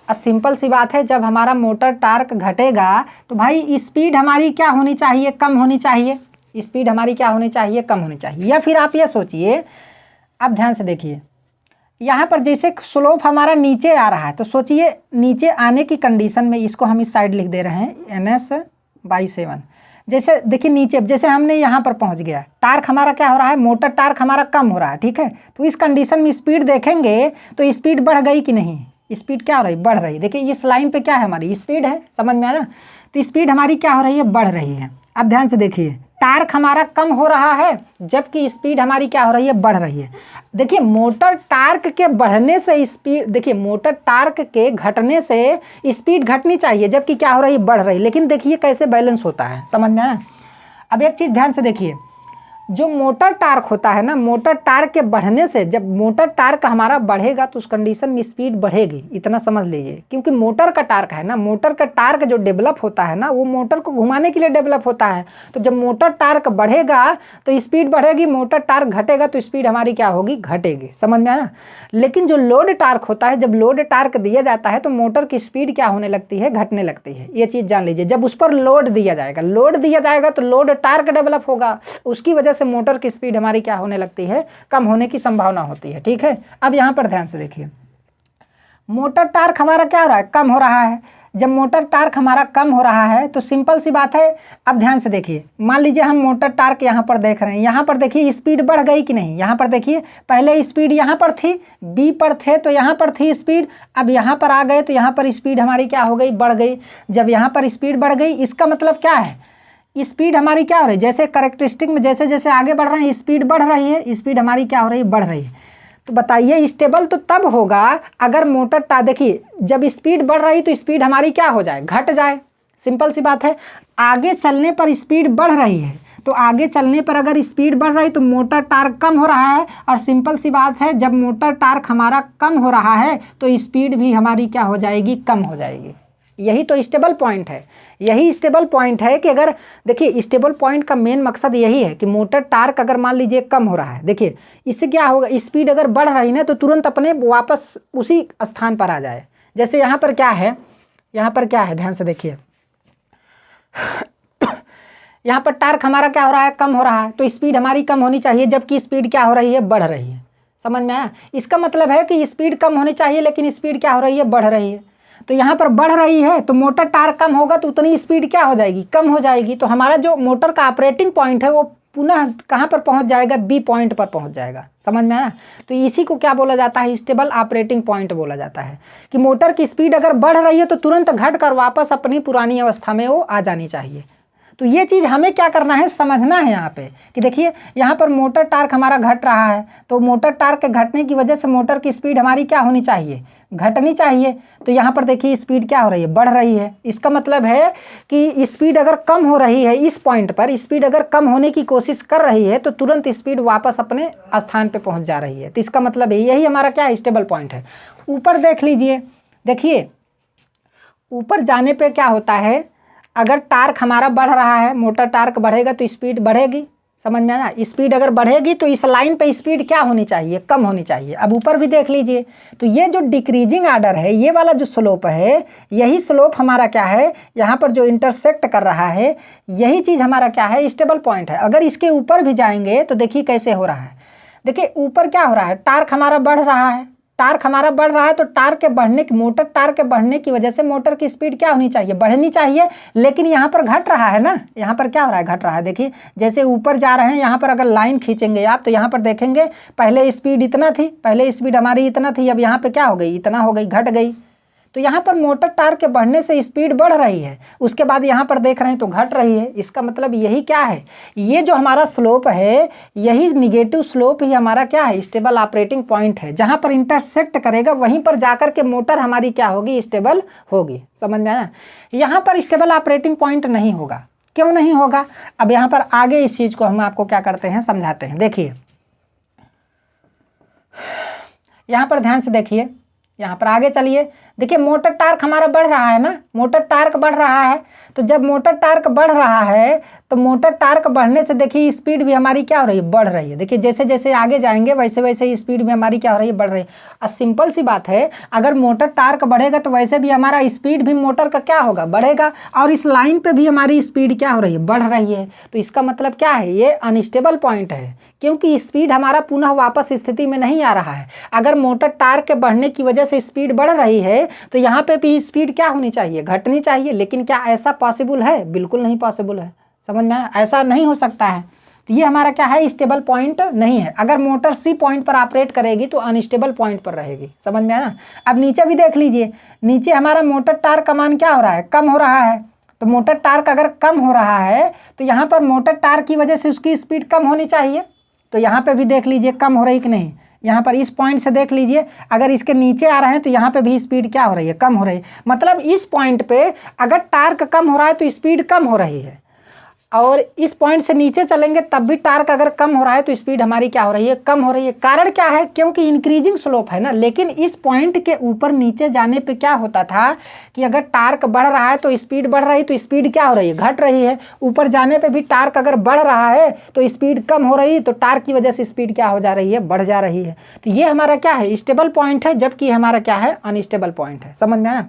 अब सिंपल सी बात है, जब हमारा मोटर टार्क घटेगा तो भाई स्पीड हमारी क्या होनी चाहिए, कम होनी चाहिए। स्पीड हमारी क्या होनी चाहिए, कम होनी चाहिए। या फिर आप ये सोचिए, अब ध्यान से देखिए, यहाँ पर जैसे स्लोप हमारा नीचे आ रहा है तो सोचिए नीचे आने की कंडीशन में, इसको हम इस साइड लिख दे रहे हैं NS/7। जैसे देखिए नीचे, जैसे हमने यहाँ पर पहुँच गया, टार्क हमारा क्या हो रहा है, मोटर टार्क हमारा कम हो रहा है, ठीक है। तो इस कंडीशन में स्पीड देखेंगे तो स्पीड बढ़ गई कि नहीं, स्पीड क्या हो रही, बढ़ रही है। देखिए इस लाइन पे क्या है, हमारी स्पीड है, समझ में आया। तो स्पीड हमारी क्या हो रही है, बढ़ रही है। अब ध्यान से देखिए, टार्क हमारा कम हो रहा है जबकि स्पीड हमारी क्या हो रही है, बढ़ रही है। देखिए मोटर टार्क के बढ़ने से स्पीड, देखिए मोटर टार्क के घटने से स्पीड घटनी चाहिए जबकि क्या हो रही है, बढ़ रही है। लेकिन देखिए कैसे बैलेंस होता है, समझ में आया। अब एक चीज़ ध्यान से देखिए, जो मोटर टार्क होता है ना, मोटर टार्क के बढ़ने से, जब मोटर टार्क हमारा बढ़ेगा तो उस कंडीशन में स्पीड बढ़ेगी, इतना समझ लीजिए। क्योंकि मोटर का टार्क है ना, मोटर का टार्क जो डेवलप होता है ना, वो मोटर को घुमाने के लिए डेवलप होता है। तो जब मोटर टार्क बढ़ेगा तो स्पीड बढ़ेगी, मोटर टार्क घटेगा तो स्पीड हमारी क्या होगी, घटेगी, समझ में आया। लेकिन जो लोड टार्क होता है, जब लोड टार्क दिया जाता है तो मोटर की स्पीड क्या होने लगती है, घटने लगती है। ये चीज़ जान लीजिए। जब उस पर लोड दिया जाएगा तो लोड टार्क डेवलप होगा, उसकी वजह से मोटर की स्पीड हमारी क्या होने लगती है, कम होने की संभावना होती है, ठीक है। अब यहां पर ध्यान से देखिए, मोटर टार्क हमारा क्या हो रहा है, कम हो रहा है। जब मोटर टार्क हमारा कम हो रहा है तो सिंपल सी बात है। अब ध्यान से देखिए, मान लीजिए हम मोटर टार्क यहाँ पर देख रहे हैं, यहाँ पर देखिए स्पीड बढ़ गई कि नहीं। यहाँ पर देखिए पहले स्पीड यहाँ पर थी, बी पर थे तो यहाँ पर थी स्पीड। अब यहाँ पर आ गए तो यहाँ पर स्पीड हमारी क्या हो गई, बढ़ गई। जब यहाँ पर स्पीड बढ़ गई, इसका मतलब क्या है, स्पीड हमारी क्या हो रही है, जैसे कैरेक्टरिस्टिक में जैसे जैसे आगे बढ़ रहे हैं स्पीड बढ़ रही है, स्पीड हमारी क्या हो रही है, बढ़ रही है। तो बताइए स्टेबल तो तब होगा अगर मोटर देखिए जब स्पीड बढ़ रही तो स्पीड हमारी क्या हो जाए, घट जाए। सिंपल सी बात है। आगे चलने पर स्पीड बढ़ रही है तो आगे चलने पर अगर स्पीड बढ़ रही तो मोटर टार्क कम हो रहा है। और सिंपल सी बात है, जब मोटर टार्क हमारा कम हो रहा है तो स्पीड भी हमारी क्या हो जाएगी, कम हो जाएगी। यही तो स्टेबल पॉइंट है। यही स्टेबल पॉइंट है कि अगर देखिए स्टेबल पॉइंट का मेन मकसद यही है कि मोटर टार्क अगर मान लीजिए कम हो रहा है, देखिए इससे क्या होगा, स्पीड अगर बढ़ रही ना तो तुरंत अपने वापस उसी स्थान पर आ जाए। जैसे यहाँ पर क्या है, यहाँ पर क्या है, ध्यान से देखिए, यहाँ पर टार्क हमारा क्या हो रहा है, कम हो रहा है। तो स्पीड हमारी कम होनी चाहिए जबकि स्पीड क्या हो रही है, बढ़ रही है। समझ में आया। इसका मतलब है कि स्पीड कम होनी चाहिए लेकिन स्पीड क्या हो रही है, बढ़ रही है। तो यहाँ पर बढ़ रही है तो मोटर टार्क कम होगा तो उतनी स्पीड क्या हो जाएगी, कम हो जाएगी। तो हमारा जो मोटर का ऑपरेटिंग पॉइंट है वो पुनः कहाँ पर पहुँच जाएगा, बी पॉइंट पर पहुँच जाएगा। समझ में आया। तो इसी को क्या बोला जाता है, स्टेबल ऑपरेटिंग पॉइंट बोला जाता है। कि मोटर की स्पीड अगर बढ़ रही है तो तुरंत घट कर वापस अपनी पुरानी अवस्था में वो आ जानी चाहिए। तो ये चीज़ हमें क्या करना है, समझना है यहाँ पे कि देखिए यहाँ पर मोटर टार्क हमारा घट रहा है, तो मोटर टार्क के घटने की वजह से मोटर की स्पीड हमारी क्या होनी चाहिए, घटनी चाहिए। तो यहाँ पर देखिए स्पीड क्या हो रही है, बढ़ रही है। इसका मतलब है कि स्पीड अगर कम हो रही है, इस पॉइंट पर स्पीड अगर कम होने की कोशिश कर रही है तो तुरंत स्पीड वापस अपने स्थान पे पहुँच जा रही है। तो इसका मतलब है यही हमारा क्या है, स्टेबल पॉइंट है। ऊपर देख लीजिए, देखिए ऊपर जाने पे क्या होता है, अगर टार्क हमारा बढ़ रहा है, मोटर टार्क बढ़ेगा तो स्पीड बढ़ेगी, समझ में आया। स्पीड अगर बढ़ेगी तो इस लाइन पे स्पीड क्या होनी चाहिए, कम होनी चाहिए। अब ऊपर भी देख लीजिए, तो ये जो डिक्रीजिंग आर्डर है, ये वाला जो स्लोप है, यही स्लोप हमारा क्या है, यहाँ पर जो इंटरसेक्ट कर रहा है, यही चीज़ हमारा क्या है, स्टेबल पॉइंट है। अगर इसके ऊपर भी जाएंगे तो देखिए कैसे हो रहा है। देखिए ऊपर क्या हो रहा है, टार्क हमारा बढ़ रहा है, टार्क हमारा बढ़ रहा है, तो टार्क के बढ़ने की, मोटर टार्क के बढ़ने की वजह से मोटर की स्पीड क्या होनी चाहिए, बढ़नी चाहिए। लेकिन यहाँ पर घट रहा है ना, यहाँ पर क्या हो रहा है, घट रहा है। देखिए जैसे ऊपर जा रहे हैं, यहाँ पर अगर लाइन खींचेंगे आप तो यहाँ पर देखेंगे पहले स्पीड इतना थी, पहले स्पीड हमारी इतना थी, अब यहाँ पे क्या हो गई, इतना हो गई, घट गई। तो यहाँ पर मोटर टार्क के बढ़ने से स्पीड बढ़ रही है, उसके बाद यहाँ पर देख रहे हैं तो घट रही है। इसका मतलब यही क्या है, ये जो हमारा स्लोप है, यही निगेटिव स्लोप ही हमारा क्या है, स्टेबल ऑपरेटिंग पॉइंट है। जहाँ पर इंटरसेक्ट करेगा वहीं पर जाकर के मोटर हमारी क्या होगी, स्टेबल होगी। समझ में आया। यहाँ पर स्टेबल ऑपरेटिंग पॉइंट नहीं होगा, क्यों नहीं होगा, अब यहाँ पर आगे इस चीज़ को हम आपको क्या करते हैं, समझाते हैं। देखिए यहाँ पर ध्यान से देखिए, यहाँ पर आगे चलिए। देखिए मोटर टार्क हमारा बढ़ रहा है ना, मोटर टार्क बढ़ रहा है, तो जब मोटर टार्क बढ़ रहा है तो मोटर टार्क बढ़ने से देखिए स्पीड भी हमारी क्या हो रही है, बढ़ रही है। देखिए जैसे जैसे आगे जाएंगे वैसे वैसे स्पीड भी हमारी क्या हो रही है, बढ़ रही है। और सिंपल सी बात है, अगर मोटर टार्क बढ़ेगा तो वैसे भी हमारा स्पीड भी मोटर का क्या होगा, बढ़ेगा। और इस लाइन पे भी हमारी स्पीड क्या हो रही है, बढ़ रही है। तो इसका मतलब क्या है, ये अनस्टेबल पॉइंट है, क्योंकि स्पीड हमारा पुनः वापस स्थिति में नहीं आ रहा है। अगर मोटर टार्क के बढ़ने की वजह से स्पीड बढ़ रही है तो यहाँ पे भी स्पीड क्या होनी चाहिए, घटनी चाहिए। लेकिन क्या ऐसा पॉसिबल है, बिल्कुल नहीं पॉसिबल है। समझ में आया, ऐसा नहीं हो सकता है। तो ये हमारा क्या है, स्टेबल पॉइंट नहीं है। अगर मोटर सी पॉइंट पर ऑपरेट करेगी तो अनस्टेबल पॉइंट पर रहेगी। समझ में आया। अब नीचे भी देख लीजिए, नीचे हमारा मोटर टार्क का मान क्या हो रहा है, कम हो रहा है। तो मोटर टार्क अगर कम हो रहा है तो यहाँ पर मोटर टार्क की वजह से उसकी स्पीड कम होनी चाहिए। तो यहाँ पे भी देख लीजिए कम हो रही कि नहीं। यहाँ पर इस पॉइंट से देख लीजिए, अगर इसके नीचे आ रहे हैं तो यहाँ पे भी स्पीड क्या हो रही है, कम हो रही है। मतलब इस पॉइंट पे अगर टार्क कम हो रहा है तो स्पीड कम हो रही है, और इस पॉइंट से नीचे चलेंगे तब भी टार्क अगर कम हो रहा है तो स्पीड हमारी क्या हो रही है, कम हो रही है। कारण क्या है, क्योंकि इंक्रीजिंग स्लोप है ना। लेकिन इस पॉइंट के ऊपर नीचे जाने पे क्या होता था कि अगर टार्क बढ़ रहा है तो स्पीड बढ़ रही, तो स्पीड क्या हो रही है, घट रही है। ऊपर जाने पे भी टार्क अगर बढ़ रहा है तो स्पीड कम हो रही, तो टार्क की वजह से स्पीड क्या हो जा रही है, बढ़ जा रही है। तो ये हमारा क्या है, स्टेबल पॉइंट है, जबकि हमारा क्या है, अनस्टेबल पॉइंट है। समझ में आया।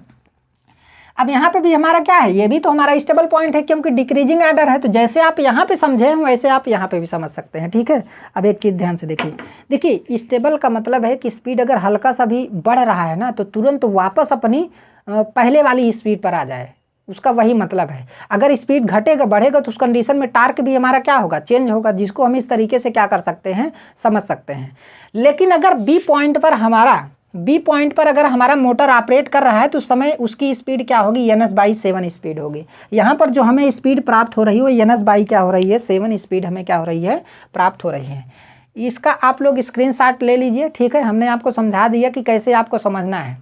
अब यहाँ पे भी हमारा क्या है, ये भी तो हमारा स्टेबल पॉइंट है, क्योंकि डिक्रीजिंग आर्डर है। तो जैसे आप यहाँ पे समझे हैं वैसे आप यहाँ पे भी समझ सकते हैं। ठीक है। अब एक चीज़ ध्यान से देखिए, देखिए स्टेबल का मतलब है कि स्पीड अगर हल्का सा भी बढ़ रहा है ना तो तुरंत वापस अपनी पहले वाली स्पीड पर आ जाए, उसका वही मतलब है। अगर स्पीड घटेगा बढ़ेगा तो उस कंडीशन में टार्क भी हमारा क्या होगा, चेंज होगा, जिसको हम इस तरीके से क्या कर सकते हैं, समझ सकते हैं। लेकिन अगर बी पॉइंट पर अगर हमारा मोटर ऑपरेट कर रहा है तो उस समय उसकी स्पीड क्या होगी, NS/7 स्पीड होगी। यहाँ पर जो हमें स्पीड प्राप्त हो रही है वो NS/ क्या हो रही है, 7 स्पीड हमें क्या हो रही है, प्राप्त हो रही है। इसका आप लोग स्क्रीनशॉट ले लीजिए। ठीक है, हमने आपको समझा दिया कि कैसे आपको समझना है।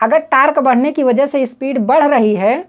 अगर टार्क बढ़ने की वजह से स्पीड बढ़ रही है,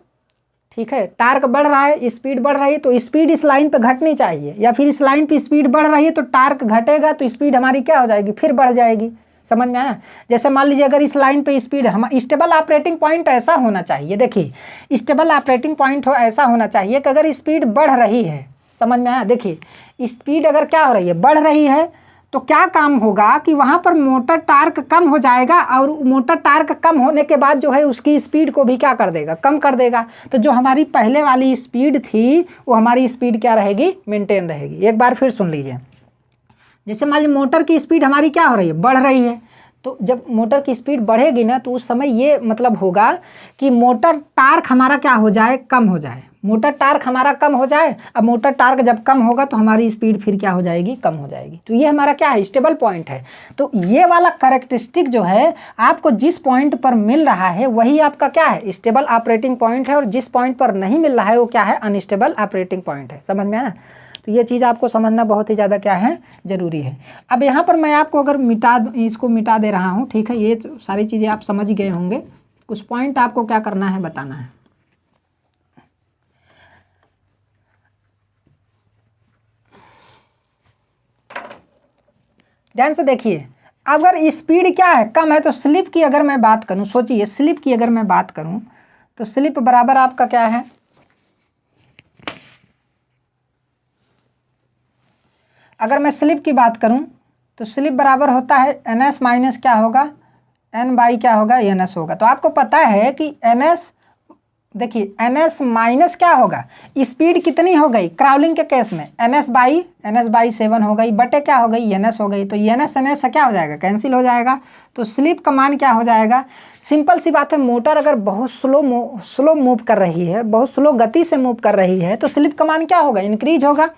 ठीक है, टार्क बढ़ रहा है, स्पीड बढ़ रही है, तो स्पीड इस लाइन पे घटनी चाहिए, या फिर इस लाइन पे स्पीड बढ़ रही है तो टार्क घटेगा तो स्पीड हमारी क्या हो जाएगी, फिर बढ़ जाएगी। समझ में आया। जैसे मान लीजिए अगर इस लाइन पे स्पीड, हम स्टेबल ऑपरेटिंग पॉइंट ऐसा होना चाहिए, देखिए स्टेबल ऑपरेटिंग पॉइंट ऐसा होना चाहिए कि अगर स्पीड बढ़ रही है, समझ में आया, देखिए स्पीड अगर क्या हो रही है, बढ़ रही है, तो क्या काम होगा कि वहाँ पर मोटर टार्क कम हो जाएगा, और मोटर टार्क कम होने के बाद जो है उसकी स्पीड को भी क्या कर देगा, कम कर देगा। तो जो हमारी पहले वाली स्पीड थी वो हमारी स्पीड क्या रहेगी, मेंटेन रहेगी। एक बार फिर सुन लीजिए, जैसे मान लीजिए मोटर की स्पीड हमारी क्या हो रही है, बढ़ रही है। तो जब मोटर की स्पीड बढ़ेगी ना तो उस समय ये मतलब होगा कि मोटर टार्क हमारा क्या हो जाए, कम हो जाए। मोटर टार्क हमारा कम हो जाए। अब मोटर टार्क जब कम होगा तो हमारी स्पीड फिर क्या हो जाएगी, कम हो जाएगी। तो ये हमारा क्या है, स्टेबल पॉइंट है। तो ये वाला कैरेक्टरिस्टिक जो है आपको जिस पॉइंट पर मिल रहा है वही आपका क्या है, स्टेबल ऑपरेटिंग पॉइंट है, और जिस पॉइंट पर नहीं मिल रहा है वो क्या है, अनस्टेबल ऑपरेटिंग पॉइंट है। समझ में आया। तो ये चीज़ आपको समझना बहुत ही ज़्यादा क्या है, ज़रूरी है। अब यहाँ पर मैं आपको अगर इसको मिटा दे रहा हूँ, ठीक है, ये सारी चीज़ें आप समझ गए होंगे। कुछ पॉइंट आपको क्या करना है, बताना है। ध्यान से देखिए, अगर स्पीड क्या है, कम है, तो स्लिप की अगर मैं बात करूं, सोचिए स्लिप की अगर मैं बात करूं तो स्लिप बराबर आपका क्या है, अगर मैं स्लिप की बात करूं तो स्लिप बराबर होता है NS माइनस क्या होगा, N बाई क्या होगा, NS होगा। तो आपको पता है कि NS, देखिए NS माइनस क्या होगा, स्पीड कितनी हो गई क्राउलिंग के केस में, NS बाई 7 हो गई, बटे क्या हो गई, NS हो गई। तो NS NS से क्या हो जाएगा, कैंसिल हो जाएगा। तो स्लिप का मान क्या हो जाएगा, सिंपल सी बात है, मोटर अगर बहुत स्लो मूव कर रही है, बहुत स्लो गति से मूव कर रही है, तो स्लिप का मान क्या होगा, इंक्रीज होगा।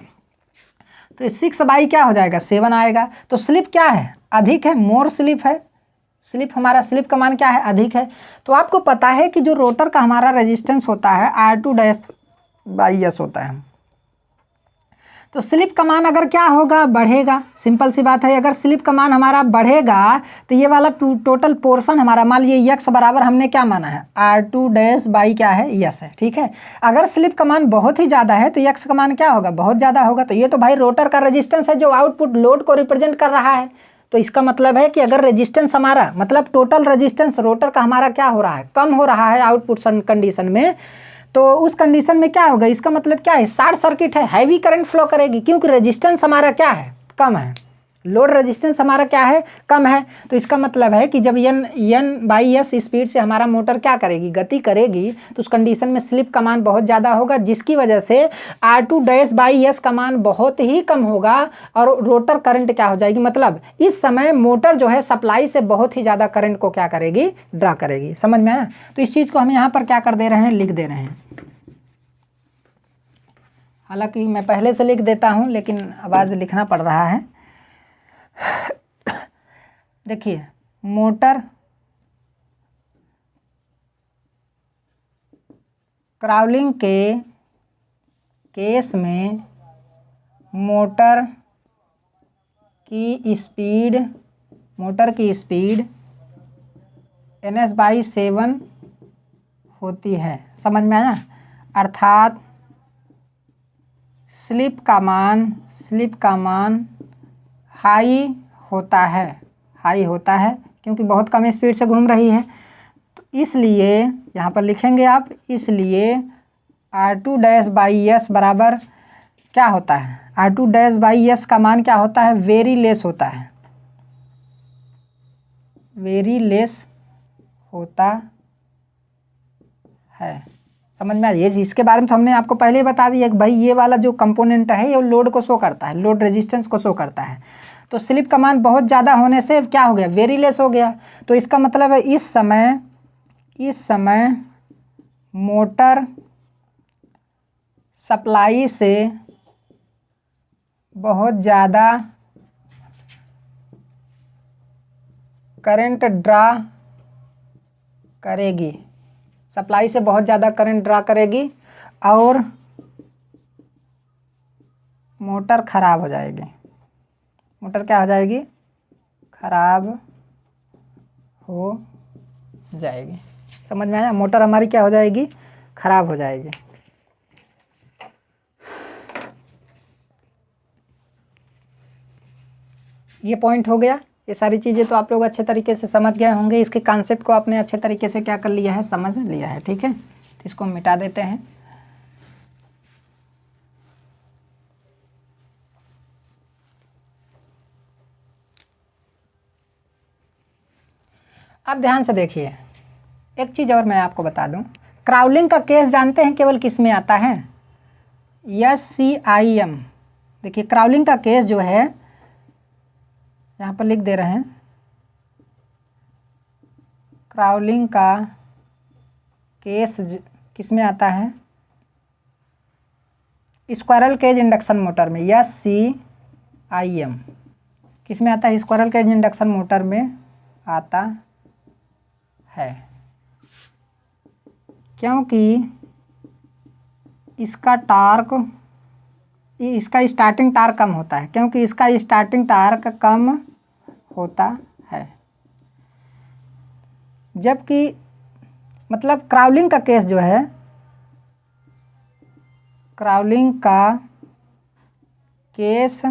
तो 6 बाई क्या हो जाएगा, 7 आएगा। तो स्लिप क्या है, अधिक है, मोर स्लिप है। स्लिप हमारा, स्लिप का मान क्या है, अधिक है। तो आपको पता है कि जो रोटर का हमारा रेजिस्टेंस होता है R2-S होता है। तो स्लिप का मान अगर क्या होगा, बढ़ेगा। सिंपल सी बात है, अगर स्लिप का मान हमारा बढ़ेगा तो ये वाला टोटल पोर्शन हमारा, मान लीजिए यक्स बराबर हमने क्या माना है, R2 क्या है, यस है, ठीक है। अगर स्लिप का मान बहुत ही ज़्यादा है तो यक्स का मान क्या होगा, बहुत ज़्यादा होगा। तो ये तो भाई रोटर का रेजिस्टेंस है जो आउटपुट लोड को रिप्रेजेंट कर रहा है। तो इसका मतलब है कि अगर रेजिस्टेंस हमारा, मतलब टोटल रेजिस्टेंस रोटर का हमारा क्या हो रहा है, कम हो रहा है आउटपुट कंडीशन में, तो उस कंडीशन में क्या होगा, इसका मतलब क्या है, शॉर्ट सर्किट है, हैवी करंट फ्लो करेगी, क्योंकि रेजिस्टेंस हमारा क्या है, कम है, लोड रेजिस्टेंस हमारा क्या है, कम है। तो इसका मतलब है कि जब N/S स्पीड से हमारा मोटर क्या करेगी, गति करेगी, तो उस कंडीशन में स्लिप का मान बहुत ज़्यादा होगा, जिसकी वजह से R2-S का मान बहुत ही कम होगा और रोटर करंट क्या हो जाएगी, मतलब इस समय मोटर जो है सप्लाई से बहुत ही ज़्यादा करंट को क्या करेगी, ड्रा करेगी। समझ में आया। तो इस चीज़ को हम यहाँ पर क्या कर दे रहे हैं, लिख दे रहे हैं। हालांकि मैं पहले से लिख देता हूँ, लेकिन अब आज लिखना पड़ रहा है। देखिए, मोटर क्राउलिंग के केस में मोटर की स्पीड NS/7 होती है। समझ में आया। अर्थात स्लिप का मान हाई होता है, क्योंकि बहुत कम स्पीड से घूम रही है। तो इसलिए यहाँ पर लिखेंगे आप, इसलिए R2-S बराबर क्या होता है, R2-S का मान क्या होता है, वेरी लेस होता है, वेरी लेस होता है। समझ में आ रही है। इसके बारे में तो हमने आपको पहले ही बता दिया कि भाई ये वाला जो कंपोनेंट है ये लोड को शो करता है, लोड रेजिस्टेंस को शो करता है। तो स्लिप का मान बहुत ज़्यादा होने से क्या हो गया, वेरी लेस हो गया। तो इसका मतलब है इस समय मोटर सप्लाई से बहुत ज़्यादा करंट ड्रा करेगी, सप्लाई से बहुत ज़्यादा करंट ड्रा करेगी और मोटर ख़राब हो जाएगी। मोटर क्या हो जाएगी, ख़राब हो जाएगी। समझ में आया। मोटर हमारी क्या हो जाएगी, ख़राब हो जाएगी। ये पॉइंट हो गया। ये सारी चीज़ें तो आप लोग अच्छे तरीके से समझ गए होंगे। इसके कॉन्सेप्ट को आपने अच्छे तरीके से क्या कर लिया है, समझ लिया है, ठीक है। तो इसको मिटा देते हैं। अब ध्यान से देखिए, एक चीज़ और मैं आपको बता दूं, क्राउलिंग का केस जानते हैं केवल किस में आता है, SCIM। देखिए क्राउलिंग का केस जो है, यहाँ पर लिख दे रहे हैं, क्राउलिंग का केस किस में आता है, स्क्वायरल केज इंडक्शन मोटर में, SCIM किस में आता है? स्क्वायरल केज इंडक्शन मोटर में आता है, क्योंकि इसका स्टार्टिंग टार्क कम होता है, क्योंकि इसका स्टार्टिंग टार्क कम होता है। जबकि मतलब क्राउलिंग का केस जो है, क्राउलिंग का case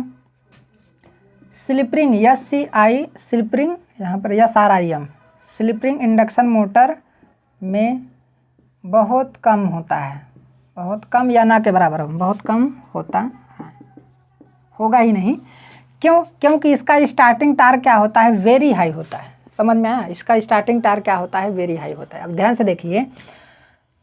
slip ring, SCI slip ring, यहाँ पर SRIM slip ring induction motor में बहुत कम होता है, बहुत कम या ना के बराबर हो, बहुत कम होता है, होगा ही नहीं। क्यों? क्योंकि इसका स्टार्टिंग टार्क क्या होता है? वेरी हाई होता है। समझ में आया? इसका स्टार्टिंग टार्क क्या होता है? वेरी हाई होता है। अब ध्यान से देखिए,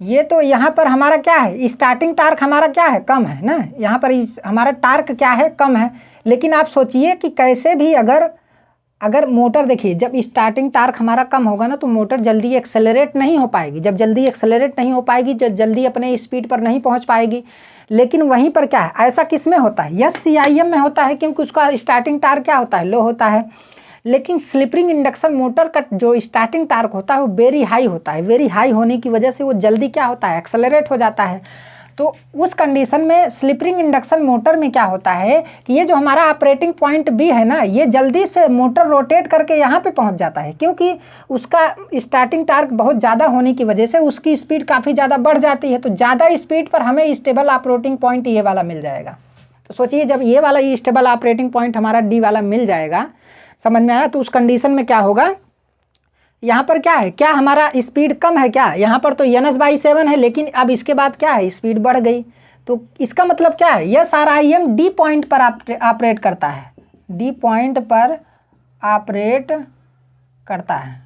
ये तो यहाँ पर हमारा क्या है? स्टार्टिंग टार्क हमारा क्या है? कम है ना। यहाँ पर हमारा टार्क क्या है? कम है। लेकिन आप सोचिए कि कैसे भी अगर मोटर, देखिए जब स्टार्टिंग टार्क हमारा कम होगा ना तो मोटर जल्दी एक्सेलरेट नहीं हो पाएगी। जब जल्दी एक्सेलरेट नहीं हो पाएगी, जब जल्दी अपने स्पीड पर नहीं पहुंच पाएगी। लेकिन वहीं पर क्या है? ऐसा किस में होता है? SCIM में होता है, क्योंकि उसका स्टार्टिंग टार्क क्या होता है? लो होता है। लेकिन स्लिप रिंग इंडक्शन मोटर का जो स्टार्टिंग टार्क होता है वो वेरी हाई होता है। वेरी हाई होने की वजह से वो जल्दी क्या होता है? एक्सेलरेट हो जाता है। तो उस कंडीशन में स्लिप रिंग इंडक्शन मोटर में क्या होता है कि ये जो हमारा ऑपरेटिंग पॉइंट B है ना, ये जल्दी से मोटर रोटेट करके यहाँ पे पहुँच जाता है, क्योंकि उसका स्टार्टिंग टार्क बहुत ज़्यादा होने की वजह से उसकी स्पीड काफ़ी ज़्यादा बढ़ जाती है। तो ज़्यादा स्पीड पर हमें स्टेबल ऑपरेटिंग पॉइंट ये वाला मिल जाएगा। तो सोचिए, जब ये वाला स्टेबल ऑपरेटिंग पॉइंट हमारा D वाला मिल जाएगा, समझ में आया? तो उस कंडीशन में क्या होगा? यहाँ पर क्या है? क्या हमारा स्पीड कम है क्या? यहाँ पर तो NS/7 है, लेकिन अब इसके बाद क्या है? स्पीड बढ़ गई। तो इसका मतलब क्या है? SRIM D पॉइंट पर ऑपरेट करता है, D पॉइंट पर ऑपरेट करता है,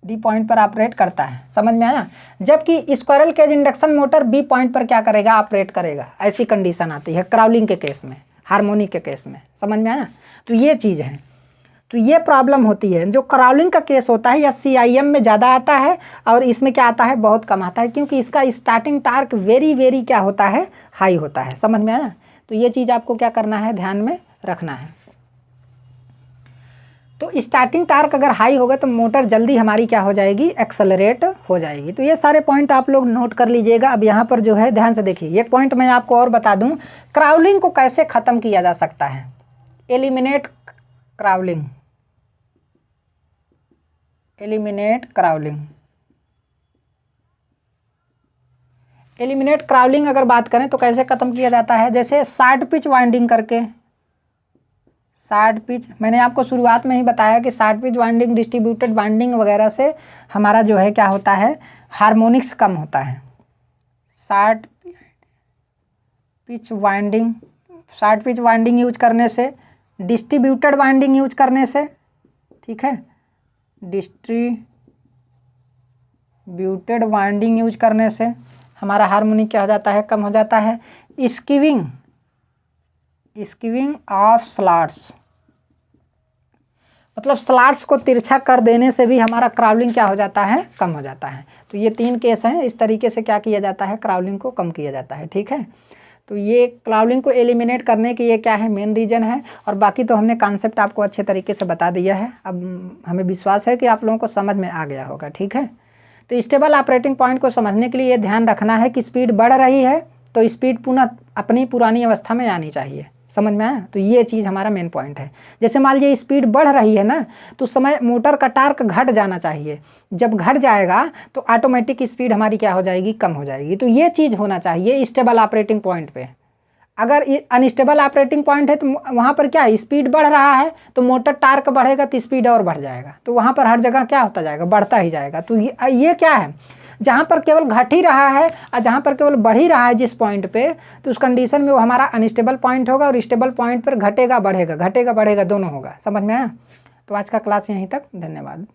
D पॉइंट पर ऑपरेट करता है। समझ में आया? जबकि squirrel cage induction motor B point पर क्या करेगा? ऑपरेट करेगा। ऐसी कंडीशन आती है क्राउलिंग के केस में, हार्मोनिक के केस में। समझ में आया? तो ये चीज़ है। तो ये प्रॉब्लम होती है। जो क्राउलिंग का केस होता है SCIM में ज़्यादा आता है, और इसमें क्या आता है? बहुत कम आता है, क्योंकि इसका स्टार्टिंग टार्क वेरी क्या होता है? हाई होता है। समझ में आया? तो ये चीज़ आपको क्या करना है? ध्यान में रखना है। तो स्टार्टिंग टार्क अगर हाई होगा तो मोटर जल्दी हमारी क्या हो जाएगी? एक्सेलरेट हो जाएगी। तो ये सारे पॉइंट आप लोग नोट कर लीजिएगा। अब यहाँ पर जो है ध्यान से देखिए, एक पॉइंट मैं आपको और बता दूँ, क्राउलिंग को कैसे ख़त्म किया जा सकता है। Eliminate crawling, eliminate crawling. Eliminate crawling अगर बात करें तो कैसे ख़त्म किया जाता है? जैसे शॉर्ट पिच वाइंडिंग करके, शॉर्ट पिच, मैंने आपको शुरुआत में ही बताया कि short pitch winding, distributed winding वगैरह से हमारा जो है क्या होता है? हार्मोनिक्स कम होता है। Short pitch winding, short pitch winding use करने से, डिस्ट्रीब्यूटेड वाइंडिंग यूज करने से, ठीक है, डिस्ट्रीब्यूटेड वाइंडिंग यूज करने से हमारा हार्मोनिक क्या हो जाता है? कम हो जाता है। स्कीविंग ऑफ स्लॉट्स, मतलब स्लॉट्स को तिरछा कर देने से भी हमारा क्राउलिंग क्या हो जाता है? कम हो जाता है। तो ये 3 केस हैं। इस तरीके से क्या किया जाता है? क्राउलिंग को कम किया जाता है। ठीक है, तो ये क्राउलिंग को एलिमिनेट करने के ये क्या है? मेन रीज़न है। और बाकी तो हमने कॉन्सेप्ट आपको अच्छे तरीके से बता दिया है। अब हमें विश्वास है कि आप लोगों को समझ में आ गया होगा। ठीक है, तो स्टेबल ऑपरेटिंग पॉइंट को समझने के लिए ये ध्यान रखना है कि स्पीड बढ़ रही है तो स्पीड पुनः अपनी पुरानी अवस्था में आनी चाहिए। समझ में आया? तो ये चीज़ हमारा मेन पॉइंट है। जैसे मान लीजिए स्पीड बढ़ रही है ना, तो समय मोटर का टार्क घट जाना चाहिए। जब घट जाएगा तो ऑटोमेटिक स्पीड हमारी क्या हो जाएगी? कम हो जाएगी। तो ये चीज़ होना चाहिए स्टेबल ऑपरेटिंग पॉइंट पे। अगर अनस्टेबल ऑपरेटिंग पॉइंट है तो वहाँ पर क्या है? स्पीड बढ़ रहा है तो मोटर टार्क बढ़ेगा तो स्पीड और बढ़ जाएगा। तो वहाँ पर हर जगह क्या होता जाएगा? बढ़ता ही जाएगा। तो ये क्या है? जहाँ पर केवल घट ही रहा है और जहाँ पर केवल बढ़ ही रहा है जिस पॉइंट पे, तो उस कंडीशन में वो हमारा अनस्टेबल पॉइंट होगा। और स्टेबल पॉइंट पर घटेगा बढ़ेगा, घटेगा बढ़ेगा दोनों होगा। समझ में आया? तो आज का क्लास यहीं तक। धन्यवाद।